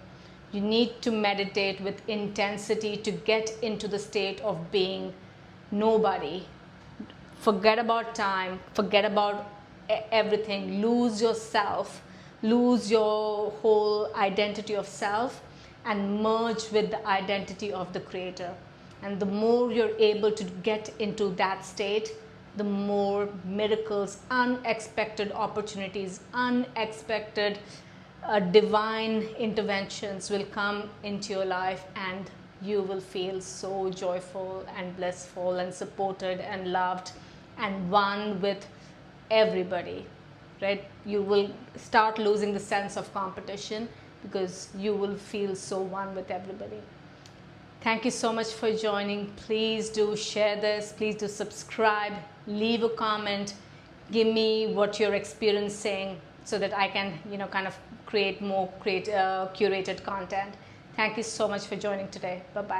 you need to meditate with intensity to get into the state of being nobody. Forget about time, forget about everything, lose yourself lose your whole identity of self and merge with the identity of the creator. And the more you're able to get into that state, the more miracles, unexpected opportunities, unexpected divine interventions will come into your life, and you will feel so joyful and blissful and supported and loved and one with everybody, right? You will start losing the sense of competition because you will feel so one with everybody. Thank you so much for joining. Please do share this. Please do subscribe. Leave a comment. Give me what you're experiencing so that I can, kind of create more curated content. Thank you so much for joining today. Bye-bye.